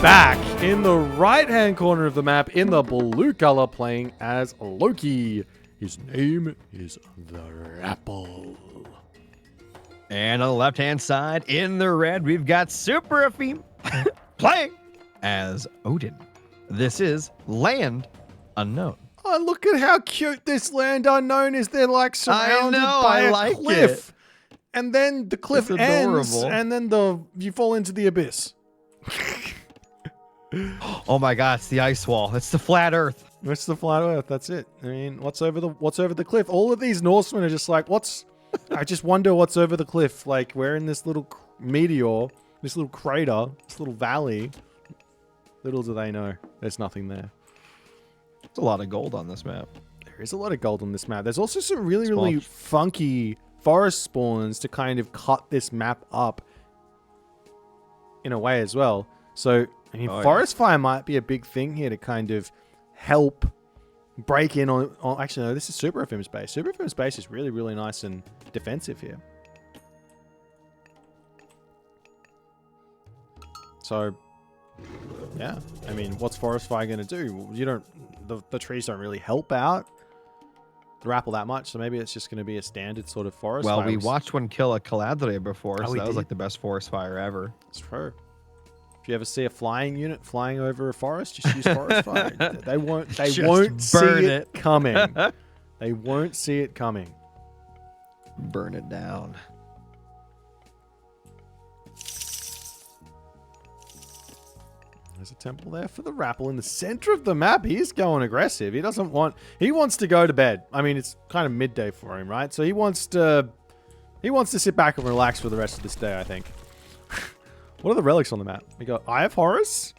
back in the right-hand corner of the map in the blue color playing as Loki. His name is the Rapple. And on the left-hand side in the red, we've got SuperAfim playing as Odin. This is Land Unknown. Oh, look at how cute this Land Unknown is. They're like surrounded by a cliff. And then the cliff ends, and then you fall into the abyss. Oh my God, it's the ice wall. It's the flat Earth. It's the flat Earth. That's it. I mean, what's over the cliff? All of these Norsemen are just like, I just wonder what's over the cliff. Like, we're in this little meteor, this little crater, this little valley. Little do they know, there's nothing there. There's a lot of gold on this map. There is a lot of gold on this map. There's also some really funky forest spawns to kind of cut this map up in a way as well. So, I mean, forest fire might be a big thing here to kind of help break in on actually, no, this is SuperAfim's base. SuperAfim's base is really, really nice and defensive here. So, yeah. I mean, what's forest fire going to do? The trees don't really help out the Rapple that much, so maybe it's just going to be a standard sort of forest fire. Well, we watched one kill a Caladria before, so that was like the best forest fire ever. It's true. If you ever see a flying unit flying over a forest, just use forest fire. They won't see it coming. They won't see it coming. Burn it down. There's a temple there for the Rapple in the center of the map. He's going aggressive. He wants to go to bed. I mean, it's kind of midday for him, right? So he wants to sit back and relax for the rest of this day, I think. What are the relics on the map? We got Eye of Horus.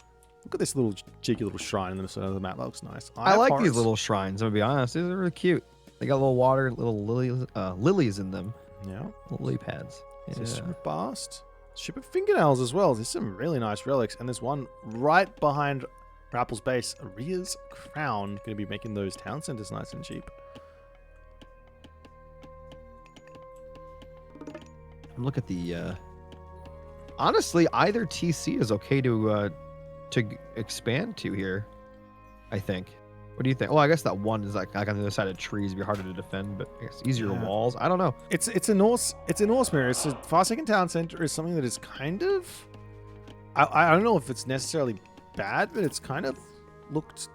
Look at this little cheeky little shrine in the center of the map. That looks nice. I like these little shrines, I'm gonna be honest. These are really cute. They got little water, little lilies in them. Yeah. Little lily pads. Is this Ship of Bast? Ship of Fingernails as well. There's some really nice relics. And there's one right behind Rapple's base. Aria's Crown. Going to be making those town centers nice and cheap. Look at the... honestly, either TC is okay to expand to here, I think. What do you think? Well, I guess that one is like on the other side of trees. It'd be harder to defend, but I guess easier walls. I don't know. It's a Norse mirror. It's a Farsighted town center is something that is kind of... I don't know if it's necessarily bad, but it's kind of looked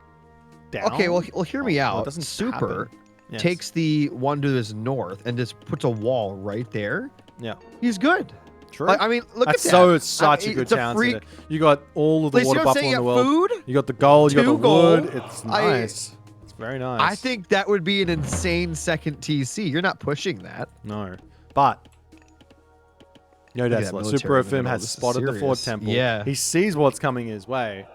down. Okay, well hear me out. It doesn't Super takes the one to his north and just puts a wall right there. Yeah. He's good. True. Like, I mean, look at that. So it's such a good town center. You got all of the water buffalo in the world. Food, you got the gold, you got the gold. wood. It's nice. It's very nice. I think that would be an insane second TC. You're not pushing that. No. But no, that's what SuperAfim has spotted the Ford Temple. Yeah. He sees what's coming his way.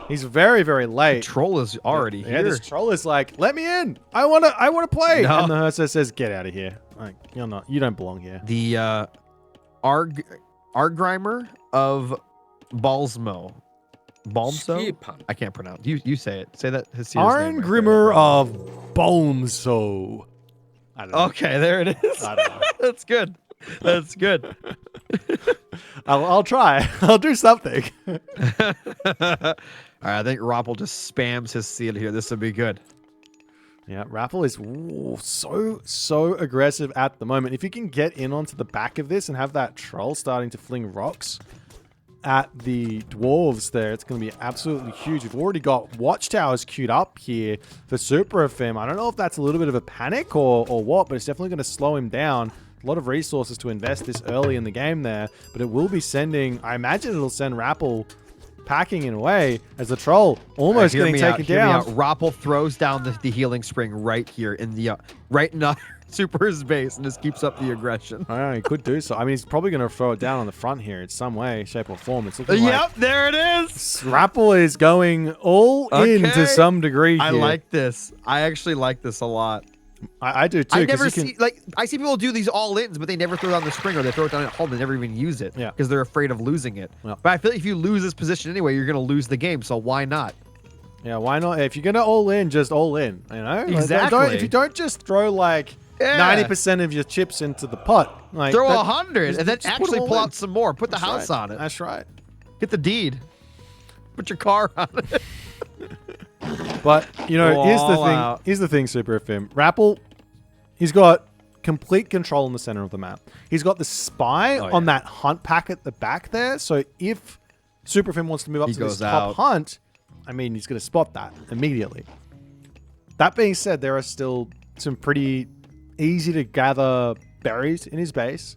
He's very, very late. The troll is already here. Yeah, this troll is like, let me in. I wanna play. No. And the Hersa says, get out of here. Like, you don't belong here. The Argrimer of Balsmo. Balmso? I can't pronounce. You say it. Say that. Arngrimmer of Balmso. I don't know. Okay, there it is. I don't know. That's good. That's good. I'll try. I'll do something. All right, I think Rapple just spams his seal here. This will be good. Yeah, Rapple is so aggressive at the moment. If you can get in onto the back of this and have that troll starting to fling rocks at the dwarves there, it's going to be absolutely huge. We've already got watchtowers queued up here for SuperAfim. I don't know if that's a little bit of a panic or what, but it's definitely going to slow him down. A lot of resources to invest this early in the game there, but it will be sending, I imagine it'll send Rapple packing in a way as the troll almost getting taken down. Rapple throws down the healing spring right here in the Super's base and just keeps up the aggression. I know, he could do so. I mean, he's probably going to throw it down on the front here in some way, shape, or form. It's looking like there it is. Rapple is going all in to some degree here. I like this. I actually like this a lot. I do too. I see people do these all-ins, but they never throw down the spring, or they throw it down at home. They never even use it because they're afraid of losing it. Yeah. But I feel like if you lose this position anyway, you're going to lose the game. So why not? Yeah, why not? If you're going to all in, just all in. You know, exactly. If you don't just throw like 90% of your chips into the pot, like throw 100 and then actually pull out some more. Put the house on it. That's right. Get the deed. put your car on it. But, you know, here's the All thing. out. Here's the thing, SuperAfim. Rapple, he's got complete control in the center of the map. He's got the spy on that hunt pack at the back there. So if SuperAfim wants to move up to this top hunt, I mean, he's going to spot that immediately. That being said, there are still some pretty easy to gather berries in his base.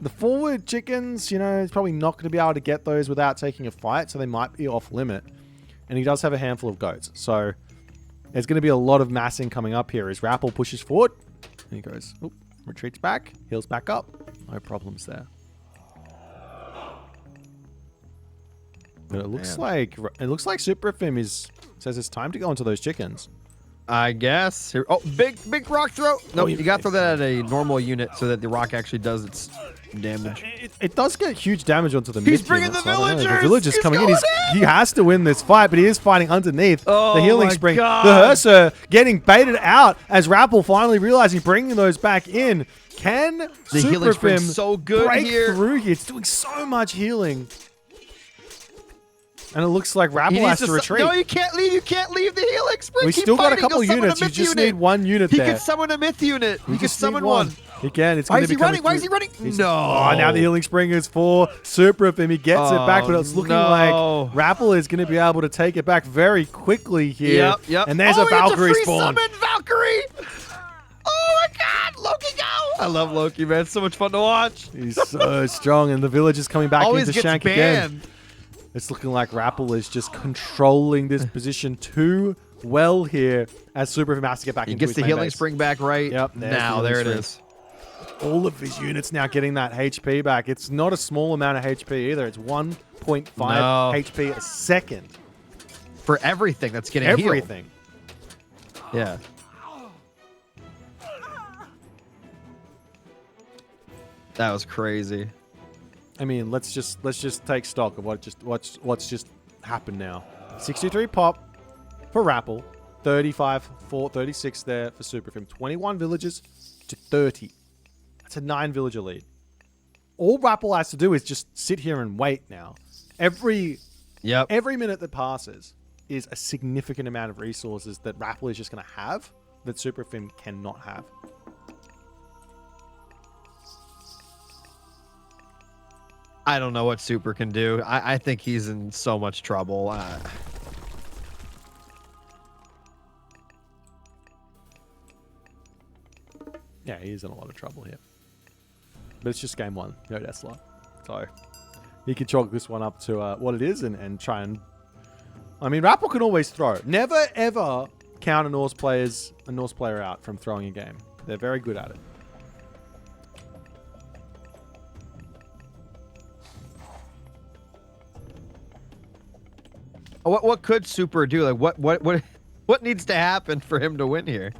The forward chickens, you know, he's probably not going to be able to get those without taking a fight, so they might be off limit. And he does have a handful of goats. So there's going to be a lot of massing coming up here as Rapple pushes forward. And he goes, oop, retreats back, heals back up. No problems there. But it looks like SuperAfim says it's time to go into those chickens. I guess. Here, oh, big rock throw. No, you got to throw that at a normal unit so that the rock actually does its damage. It does get huge damage onto the mid. He's bringing the villagers. The villagers coming in. He has to win this fight, but he is fighting underneath the healing spring. God. The Hersa getting baited out as Rapple finally realizing bringing those back in. Can the healing spring SuperAfim so good break here through here? It's doing so much healing. And it looks like Rapple has to retreat. No, you can't leave. You can't leave the healing spring. We still got a couple units. You just need one unit there. He can summon a myth unit. He can summon one. He can. It's Why going is to he be running? Why is he running? No. Oh, now the healing spring is for SuperAfim. He gets it back, but it's looking like Rapple is going to be able to take it back very quickly here. Yep. And there's a Valkyrie spawn. Summon Valkyrie. Oh my God, Loki go! I love Loki, man. It's so much fun to watch. He's so strong, and the village is coming back Always into gets Shank banned. again. It's looking like Rapple is just controlling this position too well here as SuperAfim has to get back into his He gets the healing spring back right. Yep. Now, there it is. All of his units now getting that HP back. It's not a small amount of HP either. It's 1.5 HP a second. For everything that's getting everything. Healed. Yeah. That was crazy. I mean, let's just take stock of what's just happened now. 63 pop for Rapple, 35 for 36 there for SuperAfim. 21 villagers to 30. That's a 9 villager lead. All Rapple has to do is just sit here and wait now. Every minute that passes is a significant amount of resources that Rapple is just going to have that SuperAfim cannot have. I don't know what Super can do. I think he's in so much trouble. Yeah, he's in a lot of trouble here. But it's just game one, no Tesla. So he can chalk this one up to what it is and try and... I mean, Rapple can always throw. Never, ever count a Norse player out from throwing a game. They're very good at it. What could Super do? Like what needs to happen for him to win here?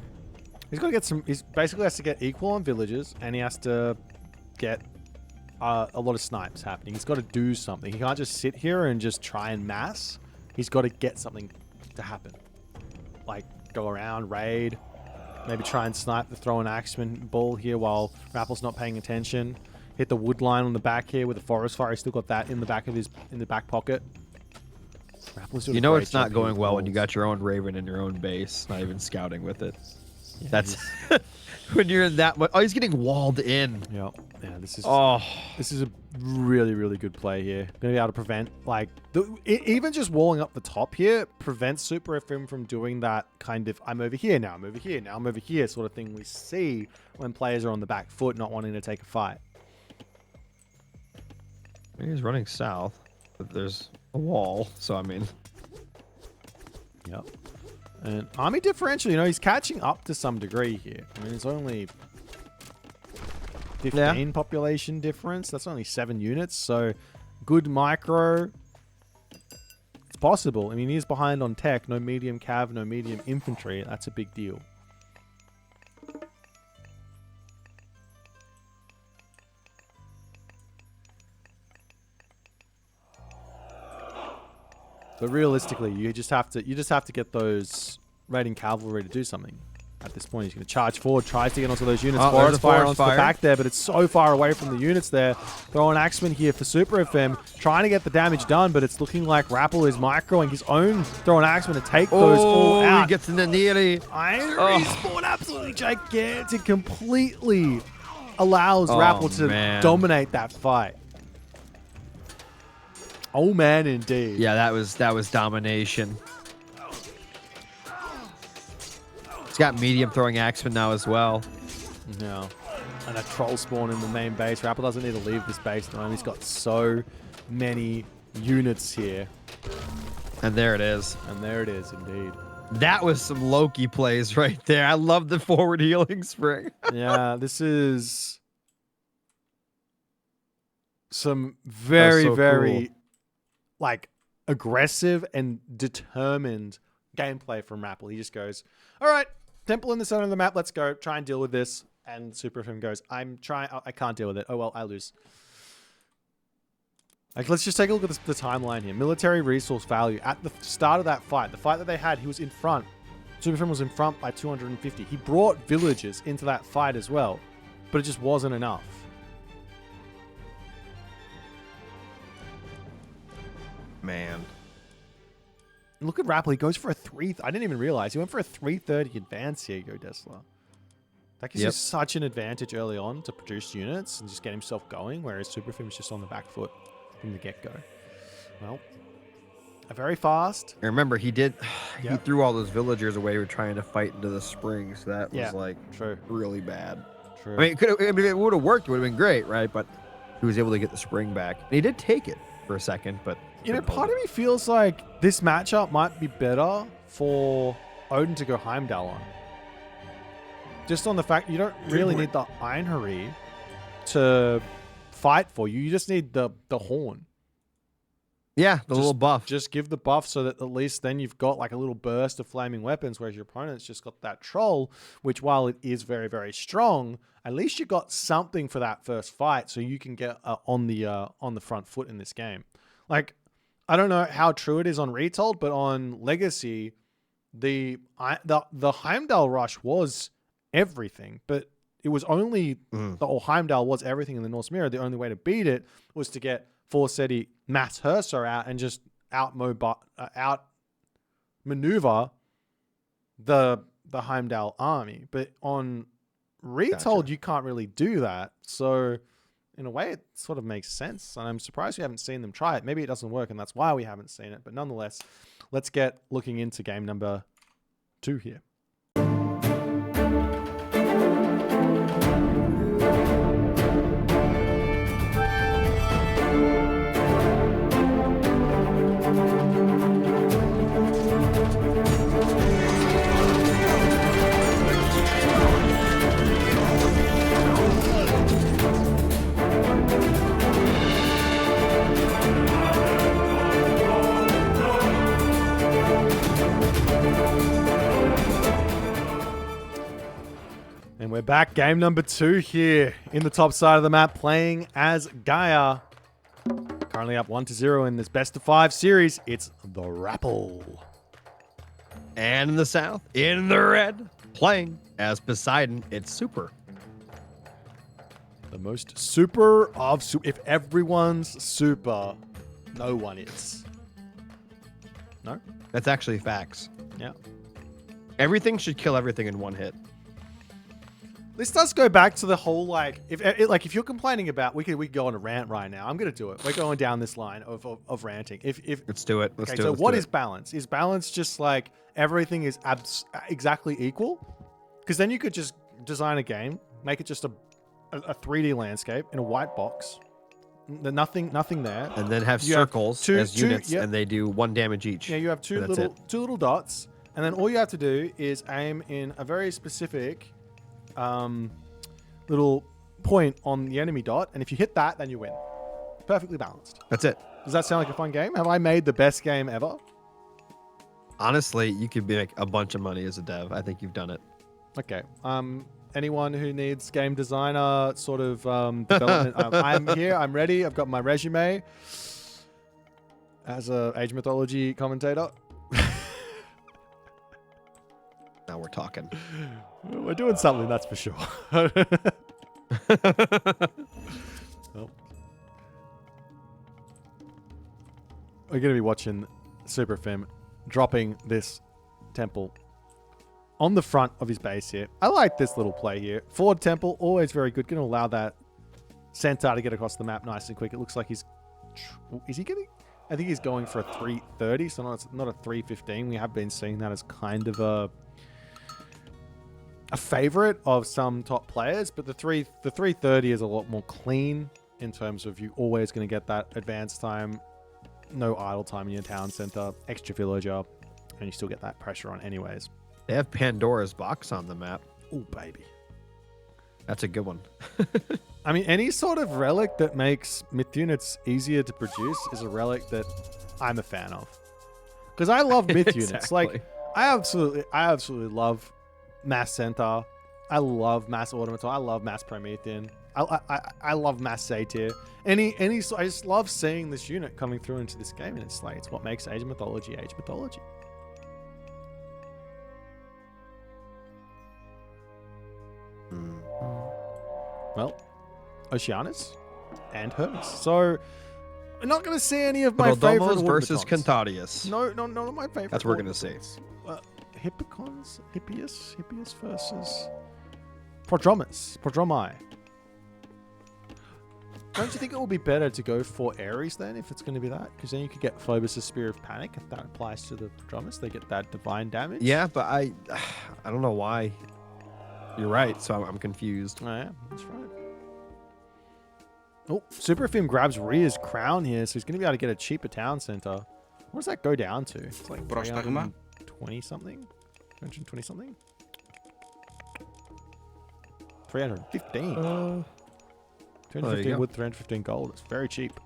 He's got to get some. He basically has to get equal on villages, and he has to get a lot of snipes happening. He's got to do something. He can't just sit here and just try and mass. He's got to get something to happen, like go around, raid, maybe try and snipe the throw an axeman ball here while Rapple's not paying attention. Hit the wood line on the back here with the forest fire. He's still got that in the back of in the back pocket. You know it's not going well when you got your own Raven in your own base, not even scouting with it. Yeah, that's when you're in that much. Oh, he's getting walled in. Yeah, this is a really, really good play here. Gonna be able to prevent, like, even just walling up the top here prevents SuperAfim from doing that kind of I'm over here now, I'm over here now, I'm over here sort of thing we see when players are on the back foot not wanting to take a fight. He's running south, but there's a wall, so I mean. Yep. And army differential, you know, he's catching up to some degree here. I mean, it's only 15 population difference. That's only 7 units, so good micro. It's possible. I mean, he's behind on tech. No medium cav, no medium infantry. That's a big deal. But realistically, you just have to get those raiding cavalry to do something. At this point, he's going to charge forward, tries to get onto those units. Oh, Forest fire onto fire. the back there, but it's so far away from the units there. Throwing Axeman here for SuperAfim, trying to get the damage done, but it's looking like Rappel is microing his own throwing Axeman to take those all out. He gets in the nearly. Iron Respawn, absolutely gigantic, completely allows Rappel to dominate that fight. Oh man, indeed. Yeah, that was domination. He's got medium throwing Axeman now as well. No. And a troll spawn in the main base. Rappel doesn't need to leave this base at the moment. He's got so many units here. And there it is. And there it is, indeed. That was some Loki plays right there. I love the forward healing spring. Yeah, this is some very, very cool. like aggressive and determined gameplay from Rappel. He just goes, all right, temple in the center of the map. Let's go try and deal with this. And SuperAfim goes, I can't deal with it. Oh, well, I lose. Like, let's just take a look at the timeline here. Military resource value at the start of that fight. The fight that they had, he was in front. SuperAfim was in front by 250. He brought villagers into that fight as well, but it just wasn't enough. Man. And look at Rappel. He goes for a 3... I didn't even realize. He went for a 330 advance here, Desla. That gives you such an advantage early on to produce units and just get himself going, whereas SuperAfim is just on the back foot from the get-go. Well, very fast. And remember, he did... He threw all those villagers away who were trying to fight into the springs. That was, like, really bad. True. I mean, it would have worked. It would have been great, right? But he was able to get the spring back. And he did take it for a second, but... You know, part of me feels like this matchup might be better for Odin to go Heimdall on. Just on the fact you don't really need the Einherjar to fight for you. You just need the horn. Yeah, the little buff. Just give the buff so that at least then you've got like a little burst of flaming weapons, whereas your opponent's just got that troll, which while it is very, very strong, at least you got something for that first fight so you can get on the front foot in this game. Like, I don't know how true it is on Retold, but on Legacy, the Heimdall rush was everything, but it was only or Heimdall was everything in the Norse Mirror. The only way to beat it was to get Forseti Mass Hersa out and just out maneuver the Heimdall army. But on Retold, you can't really do that. So in a way, it sort of makes sense. And I'm surprised we haven't seen them try it. Maybe it doesn't work, and that's why we haven't seen it. But nonetheless, let's get looking into game number 2 here. And we're back. Game number 2 here in the top side of the map, playing as Gaia. Currently up 1-0 in this best of 5 series. It's the Rappel. And in the south, in the red, playing as Poseidon, it's Super. The most super of super. If everyone's super, no one is. No? That's actually facts. Yeah. Everything should kill everything in one hit. This does go back to the whole, like, if you're complaining about, we could go on a rant right now. I'm going to do it. We're going down this line of ranting. Let's do it. Let's do it. So what is balance? Is balance just like everything is exactly equal? Because then you could just design a game, make it just a 3D landscape in a white box. Nothing there. And then have circles as units, and they do 1 damage each. Yeah, you have two little dots, and then all you have to do is aim in a very specific little point on the enemy dot, and if you hit that, then you win. Perfectly balanced. That's it. Does that sound like a fun game? Have I made the best game ever? Honestly, you could make a bunch of money as a dev. I think you've done it. Okay. Anyone who needs game designer sort of development, I'm here. I'm ready. I've got my resume as a Age Mythology commentator. Now we're talking. We're doing something, that's for sure. Well, we're going to be watching SuperAfim dropping this temple on the front of his base here. I like this little play here. Forward temple, always very good. Going to allow that centaur to get across the map nice and quick. It looks like he's... Is he getting... I think he's going for a 330, so not a 315. We have been seeing that as kind of a favorite of some top players, but the 330 is a lot more clean in terms of you always going to get that advance time, no idle time in your town center, extra villager, and you still get that pressure on anyways. They have Pandora's box on the map. Oh, baby. That's a good one. I mean, any sort of relic that makes myth units easier to produce is a relic that I'm a fan of. Because I love myth units. Like, I absolutely love Mass Centaur. I love Mass Automaton. I love Mass Promethean. I love Mass Satyr. I just love seeing this unit coming through into this game, and it's like, it's what makes Age of Mythology Age of Mythology. Well, Oceanus and Hermes. So, I'm not going to see any of my favorite versus automatons. Cantadius. No, not my favorite. That's what we're going to see. Hippias versus Prodromi. Don't you think it will be better to go for Ares then, if it's going to be that? Because then you could get Phobos' Spear of Panic, if that applies to the Prodromus. They get that divine damage. Yeah, but I don't know why. You're right, so I'm confused. Oh, yeah, that's right. Oh, SuperAfim grabs Rhea's crown here, so he's going to be able to get a cheaper town center. What does that go down to? It's like 320 something? 220 something? 315. 215 wood, 315 gold. It's very cheap.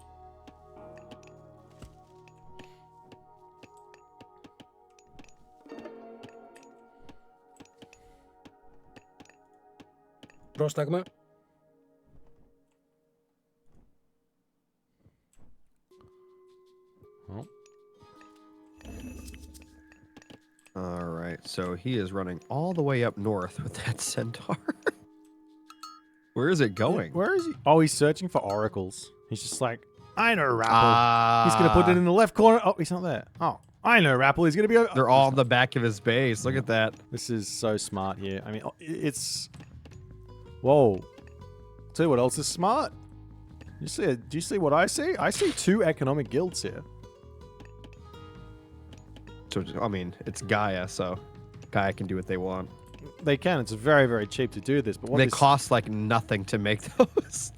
Πρόσταγμα. Oh. All right, so he is running all the way up north with that centaur. Where is it going? Where is he? Oh, he's searching for oracles. He's just like, I know Rapple. He's going to put it in the left corner. Oh, he's not there. Oh, I know Rapple. He's going to be... They're all on the back of his base. Look at that. This is so smart here. I mean, it's... Whoa. Tell you what else is smart. Do you see what I see? I see 2 economic guilds here. So, I mean, it's Gaia, so Gaia can do what they want. They can. It's very, very cheap to do this. But what they cost like nothing to make those.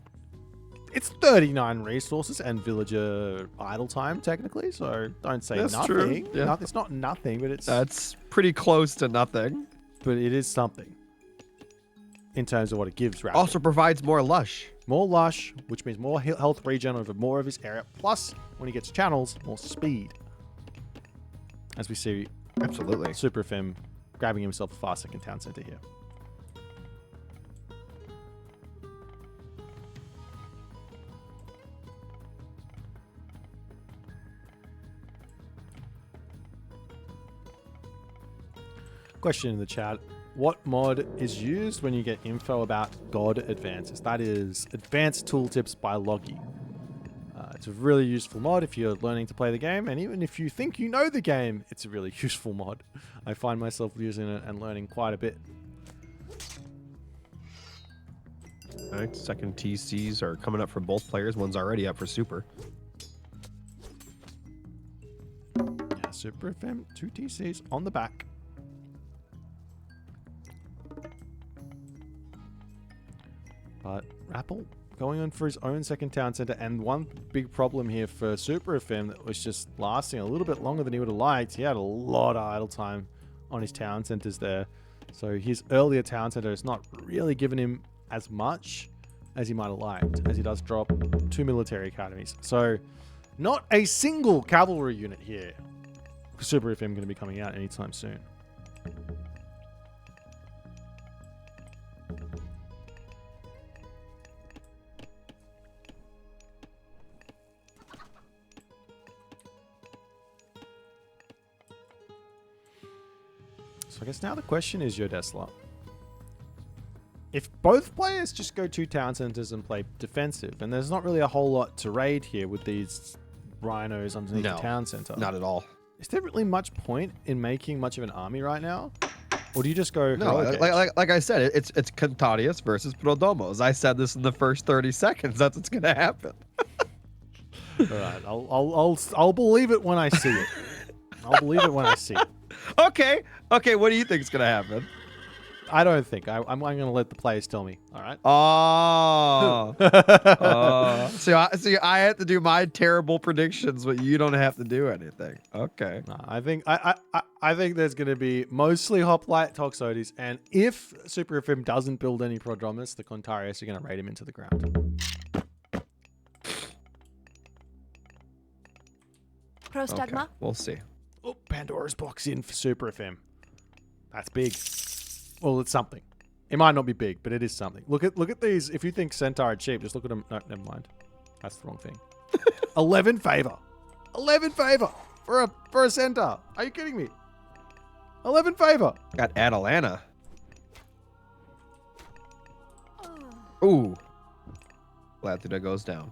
It's 39 resources and villager idle time, technically. So don't say That's nothing. true. Yeah. It's not nothing, but it's... That's pretty close to nothing. But it is something in terms of what it gives. Rapple. Also provides more lush. More lush, which means more health regen over more of his area. Plus, when he gets channels, more speed. As we see, Absolutely. SuperAfim grabbing himself a fast second town center here. Question in the chat. What mod is used when you get info about God advances? That is Advanced Tooltips by Loki. It's a really useful mod if you're learning to play the game, and even if you think you know the game, it's a really useful mod. I find myself using it and learning quite a bit. All right, second TCs are coming up for both players. One's already up for Super. Yeah, SuperAfim, 2 TCs on the back. But Rapple going on for his own second town center, and one big problem here for SuperAfim that was just lasting a little bit longer than he would have liked. He had a lot of idle time on his town centers there. So his earlier town center is not really giving him as much as he might have liked, as he does drop 2 military academies. So not a single cavalry unit here for SuperAfim going to be coming out anytime soon. So I guess now the question is, Yodesla. If both players just go 2 town centers and play defensive, and there's not really a whole lot to raid here with these rhinos underneath the town center. Not at all. Is there really much point in making much of an army right now? Or do you just go... No, like I said, it's Cantadius versus Prodomos. I said this in the first 30 seconds. That's what's going to happen. All right, I'll believe it when I see it. I'll believe it when I see it. Okay, what do you think is going to happen? I don't think. I'm going to let the players tell me. All right. So I have to do my terrible predictions, but you don't have to do anything. Okay. No, I think there's going to be mostly Hoplite Toxotes, and if SuperAfim doesn't build any Prodromus, the Contarius are going to raid him into the ground. Okay, we'll see. Oh, Pandora's box in for SuperAfim. That's big. Well, it's something. It might not be big, but it is something. Look at these. If you think Centaur are cheap, just look at them. No, never mind. That's the wrong thing. 11 favor. 11 favor for a Centaur. Are you kidding me? 11 favor. Got Atalanta. Ooh. Glad that goes down.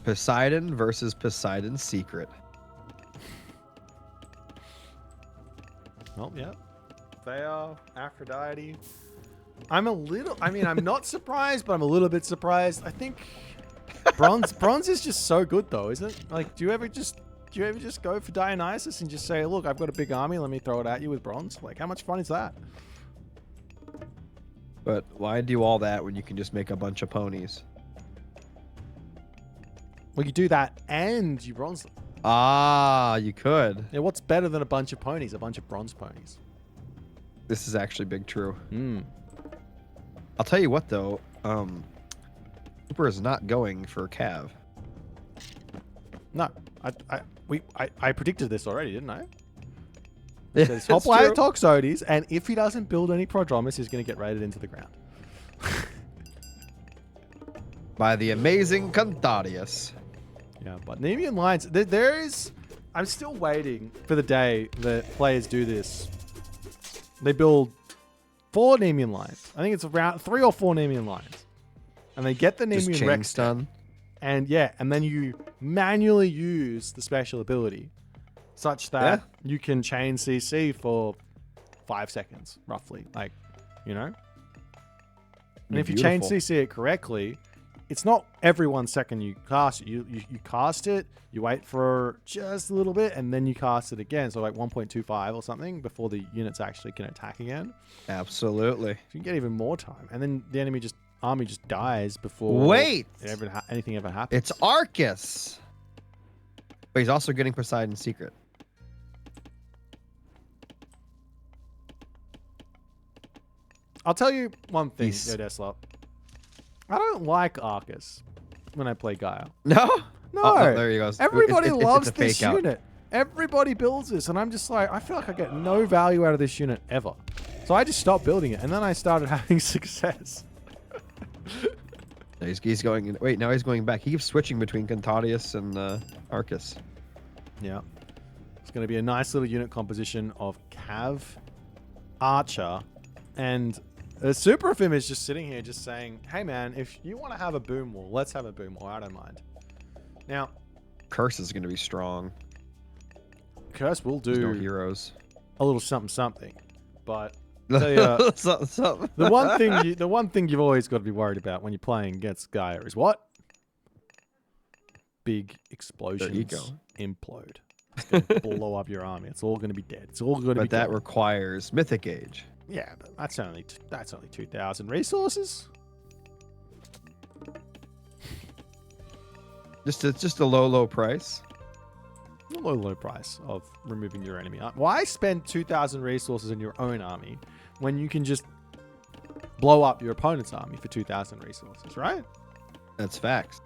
Poseidon versus Poseidon's secret. Well, yeah. They are Aphrodite. I'm not surprised, but I'm a little bit surprised. I think bronze is just so good though, isn't it? Like, do you ever just go for Dionysus and just say, look, I've got a big army, let me throw it at you with bronze? Like, how much fun is that? But why do all that when you can just make a bunch of ponies? Well, you do that and you bronze them. Ah, you could. Yeah, what's better than a bunch of ponies? A bunch of bronze ponies. This is actually big true. Hmm. I'll tell you what though, Super is not going for Cav. No, I predicted this already, didn't I? Yeah, There's Hoplite Toxotes, and if he doesn't build any Prodromus, he's going to get raided into the ground. By the amazing Cantadius. Yeah, but Nemean Lions, there is... I'm still waiting for the day that players do this. They build 4 Nemean Lions. I think it's around 3 or 4 Nemean Lions. And they get the Nemean Rex done. And yeah, and then you manually use the special ability such that you can chain CC for 5 seconds, roughly. Like, you know? And if you chain CC it correctly... It's not every 1 second you cast it. You cast it, you wait for just a little bit, and then you cast it again. So like 1.25 or something before the units actually can attack again. Absolutely. So you can get even more time. And then the army just dies before anything ever happens. It's Arcus. But he's also getting Poseidon's secret. I'll tell you one thing, Yodesla. I don't like Arcus when I play Gaia. No? No. Oh, there he goes. Everybody loves this unit. Everybody builds this, and I'm just like, I feel like I get no value out of this unit ever. So I just stopped building it, and then I started having success. He's going... Wait, now he's going back. He keeps switching between Cantadius and Arcus. Yeah. It's going to be a nice little unit composition of Cav, Archer, and... SuperAfim is just sitting here just saying, hey man, if you want to have a boom wall, let's have a boom wall. I don't mind. Now, Curse is going to be strong. Curse will do no heroes. A little something. But the one thing you've always got to be worried about when you're playing against Gaia is what? Big explosions implode. It's going to blow up your army. It's all going to be dead. It's all going to be But that requires Mythic Age. Yeah, but that's only 2,000 resources. It's just a low price. A low price of removing your enemy. Why spend 2,000 resources in your own army when you can just blow up your opponent's army for 2,000 resources, right? That's facts.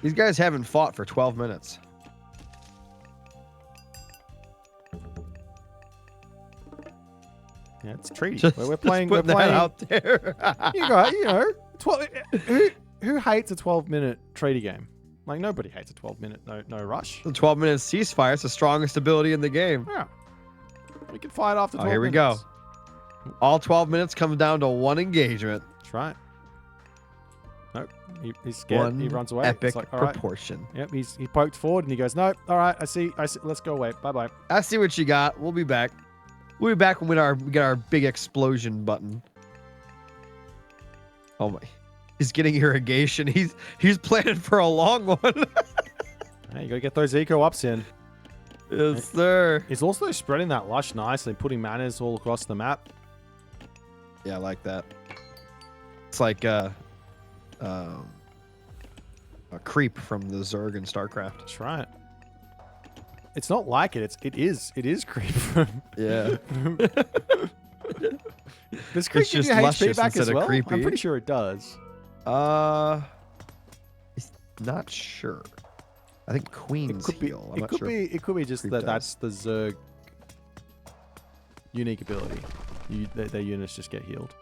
These guys haven't fought for 12 minutes. Yeah, it's treaty. We're playing. We're playing out there. you know, who hates a 12-minute treaty game? Like, nobody hates a 12-minute no rush. The 12-minute ceasefire is the strongest ability in the game. Yeah. We can fight after 12 Oh, here we minutes. go. All 12 minutes comes down to one engagement. That's right. Nope. He's scared. One he runs away. epic It's like, all right. proportion. Yep, he poked forward and he goes, nope, all right, I see. Let's go away. Bye-bye. I see what you got. We'll be back. We'll be back when we get our big explosion button. Oh my. He's getting irrigation. He's planning for a long one. Hey, you got to get those eco ups in. Yes, sir. He's also spreading that lush nicely, putting manas all across the map. Yeah, I like that. It's like a creep from the Zerg in StarCraft. That's right. It's not like it. It is creep. Yeah. Does creep It's give just you HP luscious back as instead of well? creepy. I'm pretty sure it does. Not sure. I think Queen's heal. I'm It not could sure. be. It could be just Creep that does. that's the Zerg unique ability. Their units just get healed.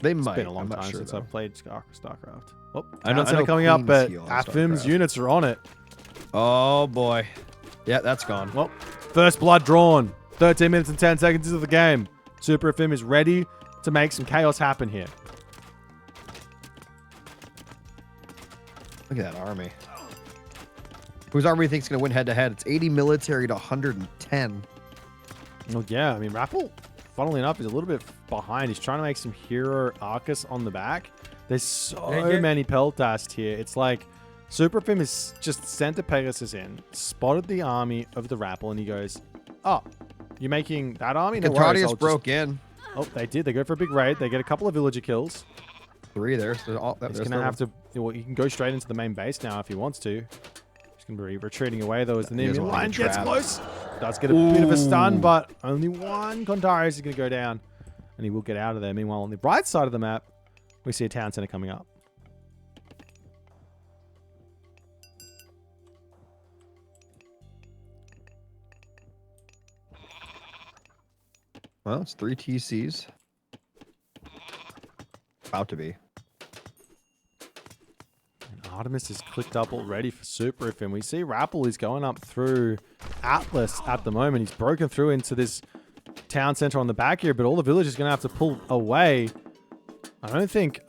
They It's might. been a long I'm not time sure, since though. I've played StarCraft. Oh, I know Townsend are coming up, Queen's but heal on Afim's StarCraft. units are on it. Oh boy. Yeah, that's gone. Well, first blood drawn. 13 minutes and 10 seconds into the game. SuperAfim is ready to make some chaos happen here. Look at that army. Whose army thinks going to win head-to-head? It's 80 military to 110. Well, yeah, I mean, Rappel, funnily enough, is a little bit behind. He's trying to make some hero Arcus on the back. There's so many Peltast here. It's like SuperAfim is just sent a Pegasus in, spotted the army of the Rappel, and he goes, oh, you're making that army? No worries, Contradius I'll broke in. Oh, they did. They go for a big raid. They get a couple of villager kills. 3 there. He's going to have to... Well, he can go straight into the main base now if he wants to. He's going to be retreating away, though, as the He doesn't enemy want line to get gets trapped. close. Does get a bit of a stun, but only one Contrarius is going to go down. And he will get out of there. Meanwhile, on the right side of the map, we see a town center coming up. Well, it's 3 TCs. About to be. And Artemis is clicked up already for SuperAfim. We see Rappel is going up through Atlas at the moment. He's broken through into this town center on the back here, but all the villagers are going to have to pull away. I don't think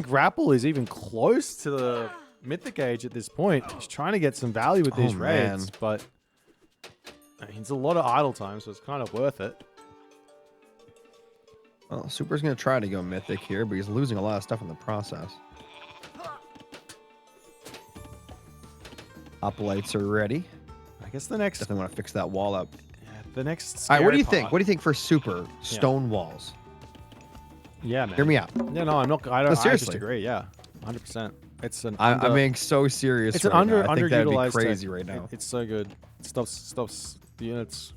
Rappel is even close to the mythic age at this point. He's trying to get some value with these raids, man. but I mean, it's a lot of idle time, so it's kind of worth it. Well, Super's going to try to go mythic here, but he's losing a lot of stuff in the process. Hoplites are ready. I guess the next, Definitely want to fix that wall up. the next. All right, what do you scary think? part- What do you think for Super? Stone walls. Yeah, man. Hear me out. Yeah, no, I'm not. I don't. I seriously. just agree. Yeah, 100%. It's an. I'm being so serious. It's an right now. I think that'd be underutilized crazy tech. right now. It's so good. It stops the units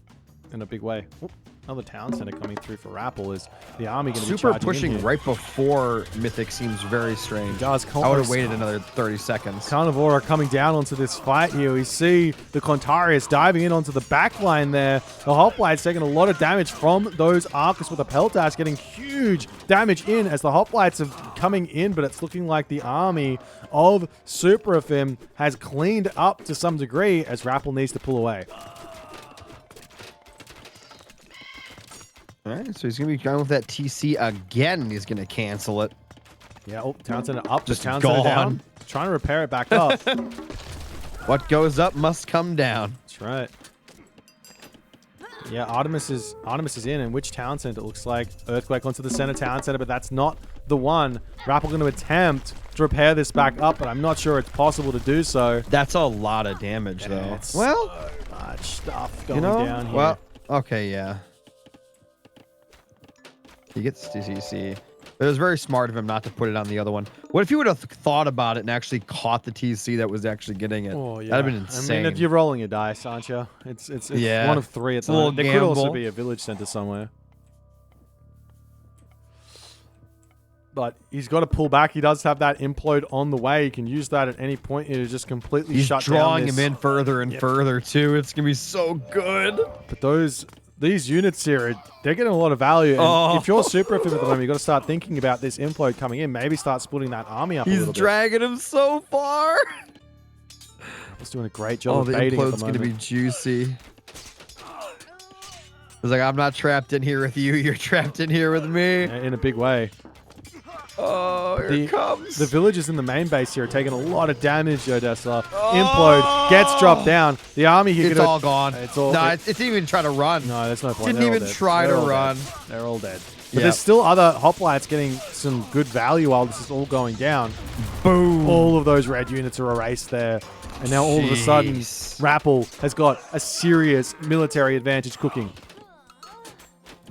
in a big way. Oop, another town center coming through for Rappel. Is the army going to be Super charging pushing in here? right before mythic seems very strange. It does. I would have waited another 30 seconds. Carnivore are coming down onto this fight here. We see the Contrarius diving in onto the back line there. The Hoplites taking a lot of damage from those Arcus with the Peltas, getting huge damage in as the Hoplites are coming in, but it's looking like the army of SuperAfim has cleaned up to some degree as Rappel needs to pull away. All right, so he's going to be going with that TC again. He's going to cancel it. Yeah, oh, town center up, Just the town center gone. down. Trying to repair it back up. What goes up must come down. That's right. Yeah, Artemis is in, and which town center? It looks like Earthquake onto the center town center, but that's not the one. Rappel going to attempt to repair this back up, but I'm not sure it's possible to do so. That's a lot of damage, though. It's Well, so much stuff going you know, down here. well, okay, yeah. He gets TC. It was very smart of him not to put it on the other one. What if you would have thought about it and actually caught the TC that was actually getting it? Oh, yeah. That'd have been insane. I mean, if you're rolling a dice, aren't you? It's Yeah. one of 3 at the a little moment. There could also gamble. be a village center somewhere. But he's got to pull back. He does have that implode on the way. He can use that at any point here to just completely He's shut down drawing this. him in further and further, too. It's going to be so good. But those these units here, they're getting a lot of value. And if you're SuperAfim at the moment, you've got to start thinking about this implode coming in. Maybe start splitting that army up a little bit. He's dragging him so far. He's doing a great job of baiting at the moment. The implode's going to be juicy. It's like, I'm not trapped in here with you. You're trapped in here with me. Yeah, in a big way. Oh, here it comes. The villagers in the main base here are taking a lot of damage, Odessa. Implode gets dropped down. The army here... It's all gone. It's all... No, it didn't even try to run. No, that's no point. Didn't even try to run. They're all dead. But there's still other hoplites getting some good value while this is all going down. Boom. All of those red units are erased there. And now all of a sudden, Rappel has got a serious military advantage cooking.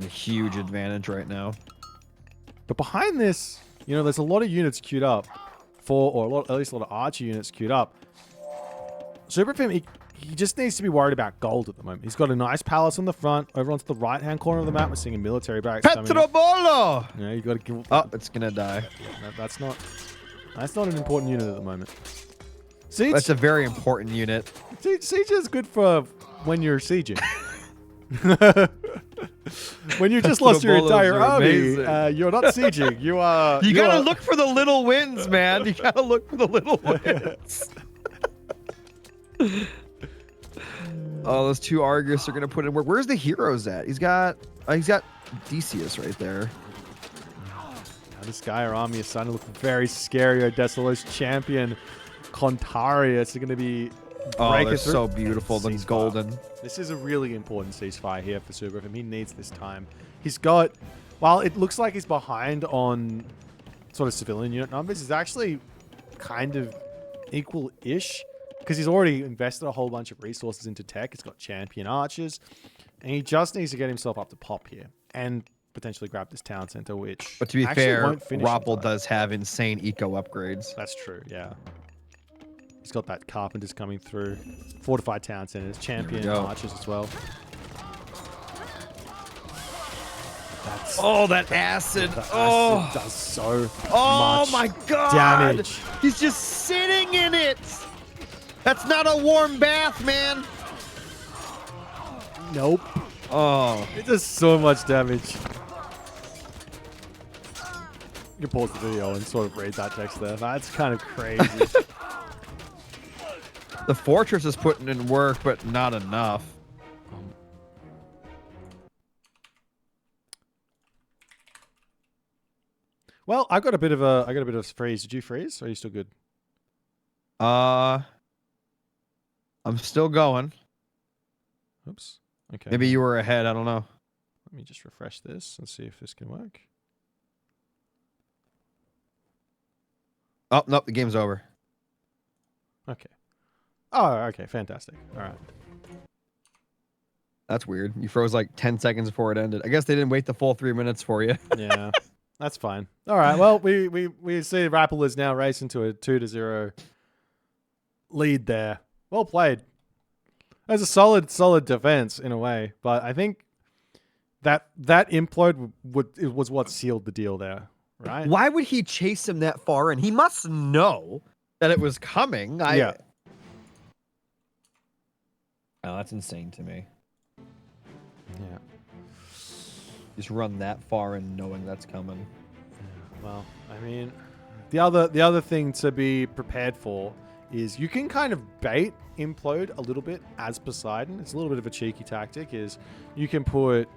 A huge advantage right now. But behind this, you know, there's a lot of units queued up at least a lot of archer units queued up. SuperAfim, he just needs to be worried about gold at the moment. He's got a nice palace on the front. Over onto the right-hand corner of the map, we're seeing a military barracks coming in. Petrobolo! Yeah, you got to give... Oh, it's going to die. That's not an important unit at the moment. Siege, that's a very important unit. Siege is good for when you're sieging. When you just lost your entire army, you're not sieging. You are. You gotta look for the little wins, man. You gotta look for the little wins. Oh, those two Argus are gonna put in work. Where's the heroes at? He's got Theseus right there. Now this Gaia army is starting to look very scary. Odessa's champion Contarius is going to be breaking through. So beautiful. The golden. This is a really important ceasefire here for SuperAfim. He needs this time. He's got, while it looks like he's behind on sort of civilian unit numbers, he's actually kind of equal-ish because he's already invested a whole bunch of resources into tech. He's got champion archers, and he just needs to get himself up to pop here and potentially grab this town center, which but to be fair, Rappel does have insane eco upgrades. That's true, yeah. He's got that carpenters coming through, fortified town centers, champion archers as well. That acid. Acid does so much my god damage. He's just sitting in it. That's not a warm bath, man. Nope. Oh, it does so much damage. You can pause the video and sort of read that text there. That's kind of crazy. The fortress is putting in work, but not enough. Well, I got a bit of a freeze. Did you freeze? Or are you still good? I'm still going. Oops. Okay. Maybe you were ahead. I don't know. Let me just refresh this and see if this can work. Oh, nope. The game's over. Okay. Oh, okay. Fantastic. All right. That's weird. You froze like 10 seconds before it ended. I guess they didn't wait the full 3 minutes for you. Yeah. That's fine. All right. Well, we see Rappel is now racing to a 2-0 lead there. Well played. That's a solid defense in a way, but I think that implode was what sealed the deal there, right? Why would he chase him that far? And he must know that it was coming. Yeah. Oh, that's insane to me. Yeah. Just run that far and knowing that's coming. Well, I mean, the other thing to be prepared for is you can kind of bait implode a little bit as Poseidon. It's a little bit of a cheeky tactic. Is you can put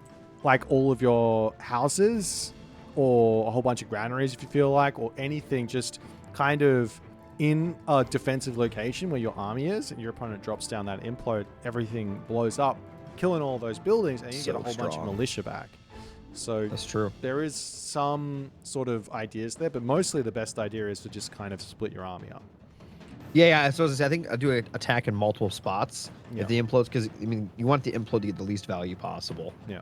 like all of your houses or a whole bunch of granaries if you feel like, or anything just kind of in a defensive location where your army is, and your opponent drops down that implode, everything blows up, killing all those buildings, and you get a whole bunch of militia back. So that's true. There is some sort of ideas there, but mostly the best idea is to just kind of split your army up. Yeah. So I think I do an attack in multiple spots if the implodes, because I mean you want the implode to get the least value possible. Yeah.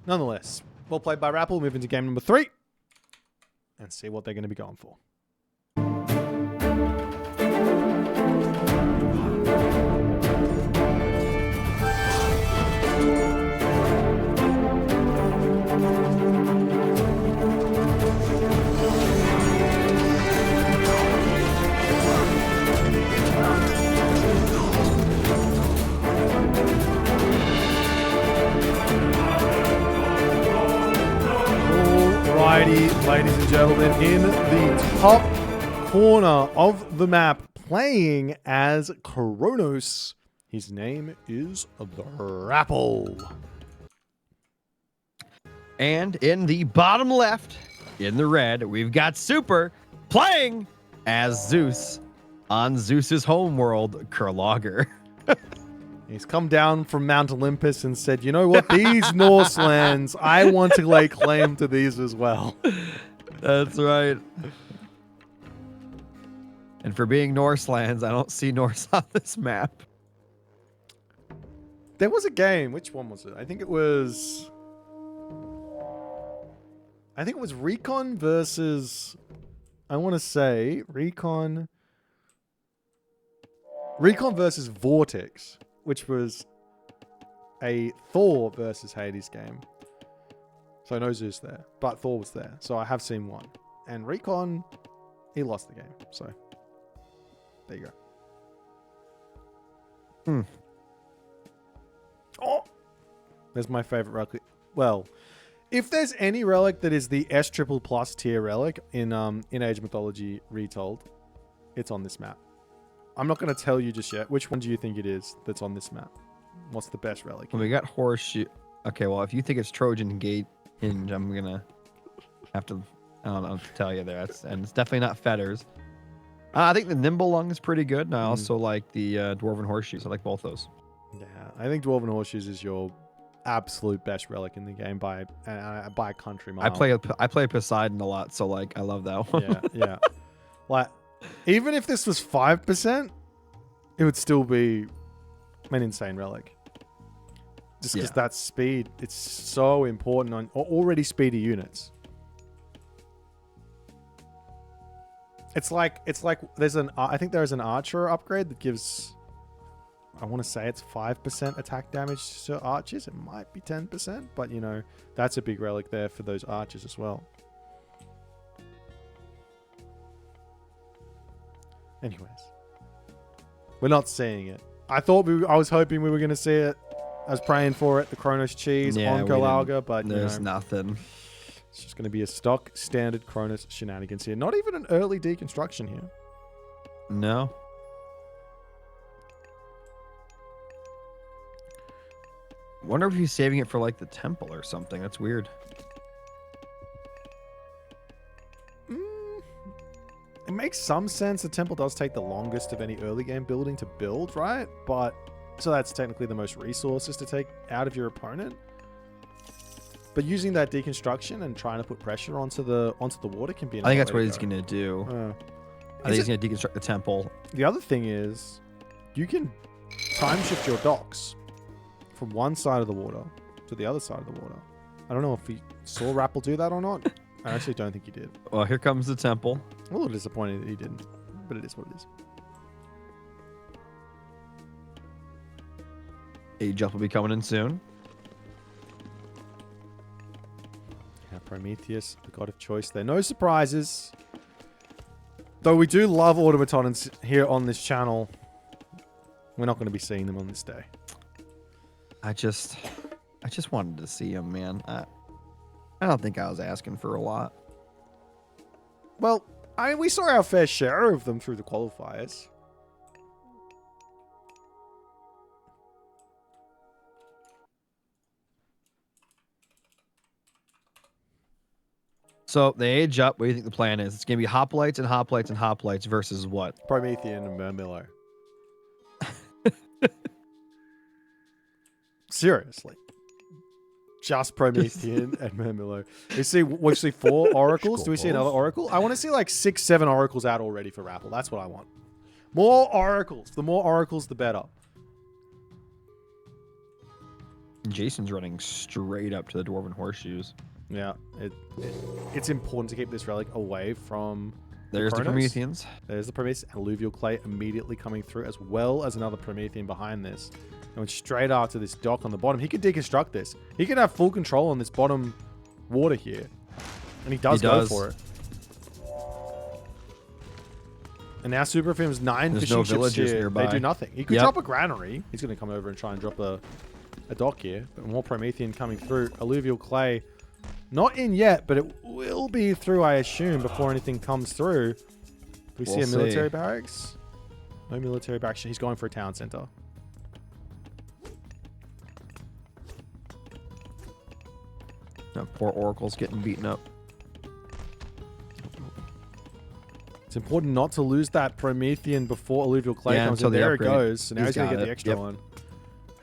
Nonetheless, well played by Rappel. Move into game number 3 and see what they're going to be going for. and gentlemen, in the top corner of the map, playing as Kronos. His name is the Rapple. And in the bottom left, in the red, we've got Super playing as Zeus on Zeus's homeworld, Kurlager. He's come down from Mount Olympus and said, you know what, these Norse lands, I want to lay claim to these as well. That's right. And for being Norse lands, I don't see Norse on this map. There was a game. Which one was it? I think it was Recon versus, I want to say Recon versus Vortex, which was a Thor versus Hades game. So no Zeus there, but Thor was there. So I have seen one. And Recon, he lost the game. So there you go. Oh, there's my favorite relic. Well, if there's any relic that is the S triple plus tier relic in Age of Mythology Retold, it's on this map. I'm not going to tell you just yet. Which one do you think it is that's on this map? What's the best relic? Well, we got Horseshoe. Okay, well, if you think it's Trojan Gate Hinge, I'm going to have to, I don't know, tell you there. And it's definitely not Fetters. I think the Nimble Lung is pretty good. And I also like the Dwarven Horseshoes. I like both those. Yeah, I think Dwarven Horseshoes is your absolute best relic in the game by a country mile. I play Poseidon a lot, so like I love that one. Yeah. Like, even if this was 5%, it would still be an insane relic. Just because that speed, it's so important on already speedy units. It's like I think there's an archer upgrade that gives, I want to say it's 5% attack damage to archers. It might be 10%, but you know, that's a big relic there for those archers as well. Anyways, we're not seeing it. I was hoping we were going to see it. I was praying for it, the Kronos cheese on Kurlager, but there's nothing. It's just going to be a stock standard Kronos shenanigans here. Not even an early deconstruction here. No. Wonder if he's saving it for like the temple or something. That's weird. It makes some sense. The temple does take the longest of any early game building to build, right? But so that's technically the most resources to take out of your opponent. But using that deconstruction and trying to put pressure onto the water can be. I think that's what he's gonna do. I think he's gonna deconstruct the temple. The other thing is, you can time shift your docks from one side of the water to the other side of the water. I don't know if we saw Rapple do that or not. I actually don't think he did. Well, here comes the temple. I'm a little disappointed that he didn't, but it is what it is. Age Up will be coming in soon. Yeah, Prometheus, the god of choice there. No surprises. Though we do love automatons here on this channel, we're not going to be seeing them on this day. I just wanted to see him, man. I don't think I was asking for a lot. Well, we saw our fair share of them through the qualifiers. So they age up. What do you think the plan is? It's going to be hoplites and hoplites and hoplites versus what? Promethean and Murmillo. Seriously. Just Promethean and Murmillo. We see 4 oracles. Do we see another oracle? I want to see like 6, 7 oracles out already for Rapple. That's what I want. More oracles. The more oracles, the better. Jason's running straight up to the Dwarven Horseshoes. Yeah, it's important to keep this relic away from. There's the Prometheans. There's the Prometheus. Alluvial clay immediately coming through, as well as another Promethean behind this. Going straight after this dock on the bottom. He could deconstruct this. He can have full control on this bottom water here. And he does go for it. And now SuperAfim's 9 There's fishing no ships villagers here. nearby. They do nothing. He could drop a granary. He's going to come over and try and drop a dock here. But more Promethean coming through. Alluvial clay Not in yet, but it will be through, I assume, before anything comes through. Do we see a military barracks? No military barracks. He's going for a town center. That poor Oracle's getting beaten up. It's important not to lose that Promethean before alluvial clay comes in. There it goes. So now he's going to get the extra one.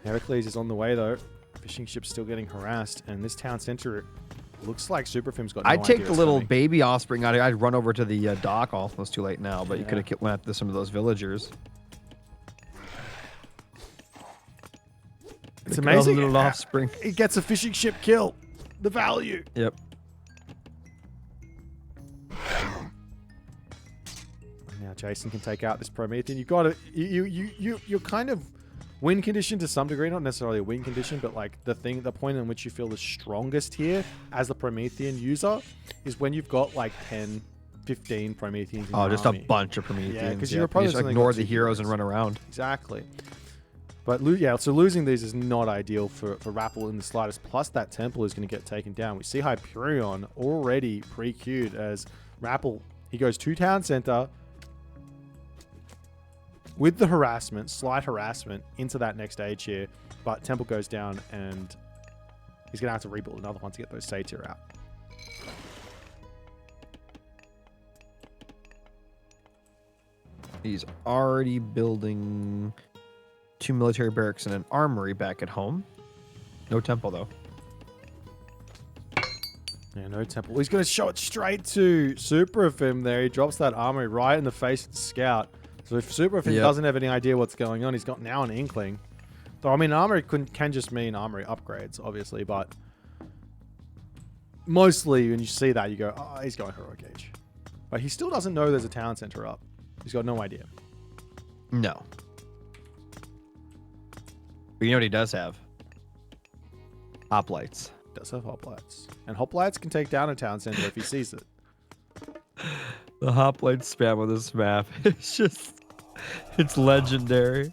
Heracles is on the way, though. Fishing ship's still getting harassed. And this town center looks like SuperAfim's got no I'd idea take the it's little coming. baby offspring out. I'd run over to the dock. Almost too late now, but you could have went after some of those villagers. It's amazing. Little offspring. It gets a fishing ship kill. The value. Yep. Now Jason can take out this Promethean. You got to you're kind of win condition to some degree, not necessarily a win condition, but like the point in which you feel the strongest here as the Promethean user is when you've got like 10, 15 Prometheans in your Just army. a bunch of Prometheans. Yeah, because you your opponents just only ignore got the two heroes and heroes. run around. Exactly. But yeah, so losing these is not ideal for Rapple in the slightest. Plus that temple is going to get taken down. We see Hyperion already pre-queued as Rapple. He goes to town center with the harassment, slight harassment, into that next stage here. But temple goes down and he's going to have to rebuild another one to get those satyr out. He's already building 2 military barracks and an armory back at home. No temple, though. Yeah, no temple. He's going to show it straight to SuperAfim there. He drops that armory right in the face of the scout. So if SuperAfim doesn't have any idea what's going on, he's got now an inkling. So, I mean, armory can just mean armory upgrades, obviously, but mostly when you see that, you go, oh, he's going heroic age. But he still doesn't know there's a town center up. He's got no idea. No. But you know what he does have? Hoplites. Does have hoplites. And hoplites can take down a town center if he sees it. The hoplite spam on this map. It's legendary.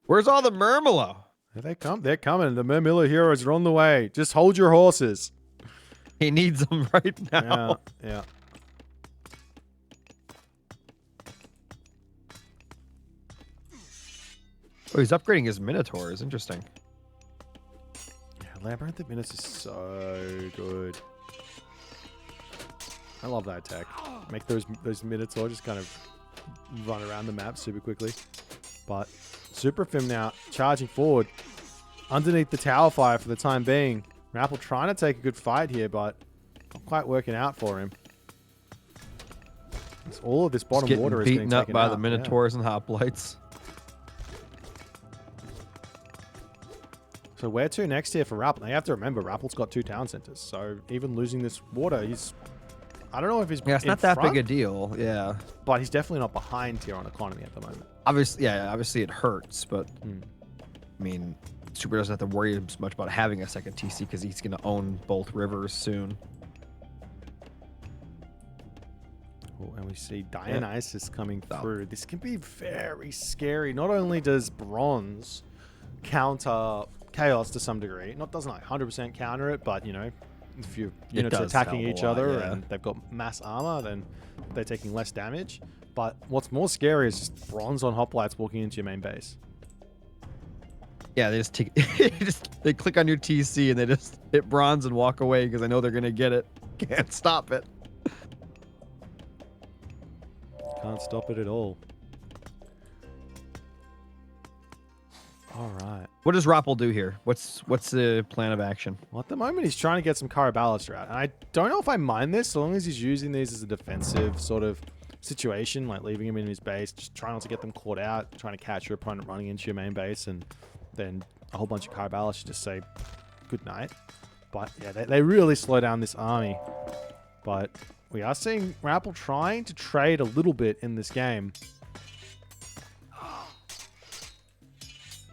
Where's all the Murmillo? Here they come. They're coming. The Mermilla heroes are on the way. Just hold your horses. He needs them right now. Yeah. Oh, he's upgrading his Minotaurs. Interesting. Yeah, Labyrinth of Minutes is so good. I love that tech. Make those Minotaur just kind of run around the map super quickly. But SuperAfim now charging forward underneath the tower fire for the time being. Rapple trying to take a good fight here, but not quite working out for him. It's all of this bottom water is getting beaten up taken by out. the Minotaurs and Hoplites. So where to next here for Rapple? Now you have to remember, Rapple's got 2 town centers. So even losing this water, I don't know if he's Yeah, it's in not that front, big a deal. Yeah. but he's definitely not behind here on economy at the moment. Obviously it hurts, but I mean, Super doesn't have to worry as much about having a second TC because he's going to own both rivers soon. Oh, and we see Dionysus coming through. This can be very scary. Not only does bronze counter chaos to some degree, doesn't like 100% counter it, but you know, if your units are attacking each other and they've got mass armor, then they're taking less damage. But what's more scary is just bronze on hoplites walking into your main base. Yeah, they just take they click on your TC and they just hit bronze and walk away because I know they're gonna get it. Can't stop it. Can't stop it at all. All right. What does Rapple do here? What's the plan of action? Well, at the moment, he's trying to get some Caraballister out. And I don't know if I mind this, so long as he's using these as a defensive sort of situation, like leaving him in his base, just trying not to get them caught out, trying to catch your opponent running into your main base, and then a whole bunch of Caraballister just say good night. But yeah, they really slow down this army. But we are seeing Rapple trying to trade a little bit in this game.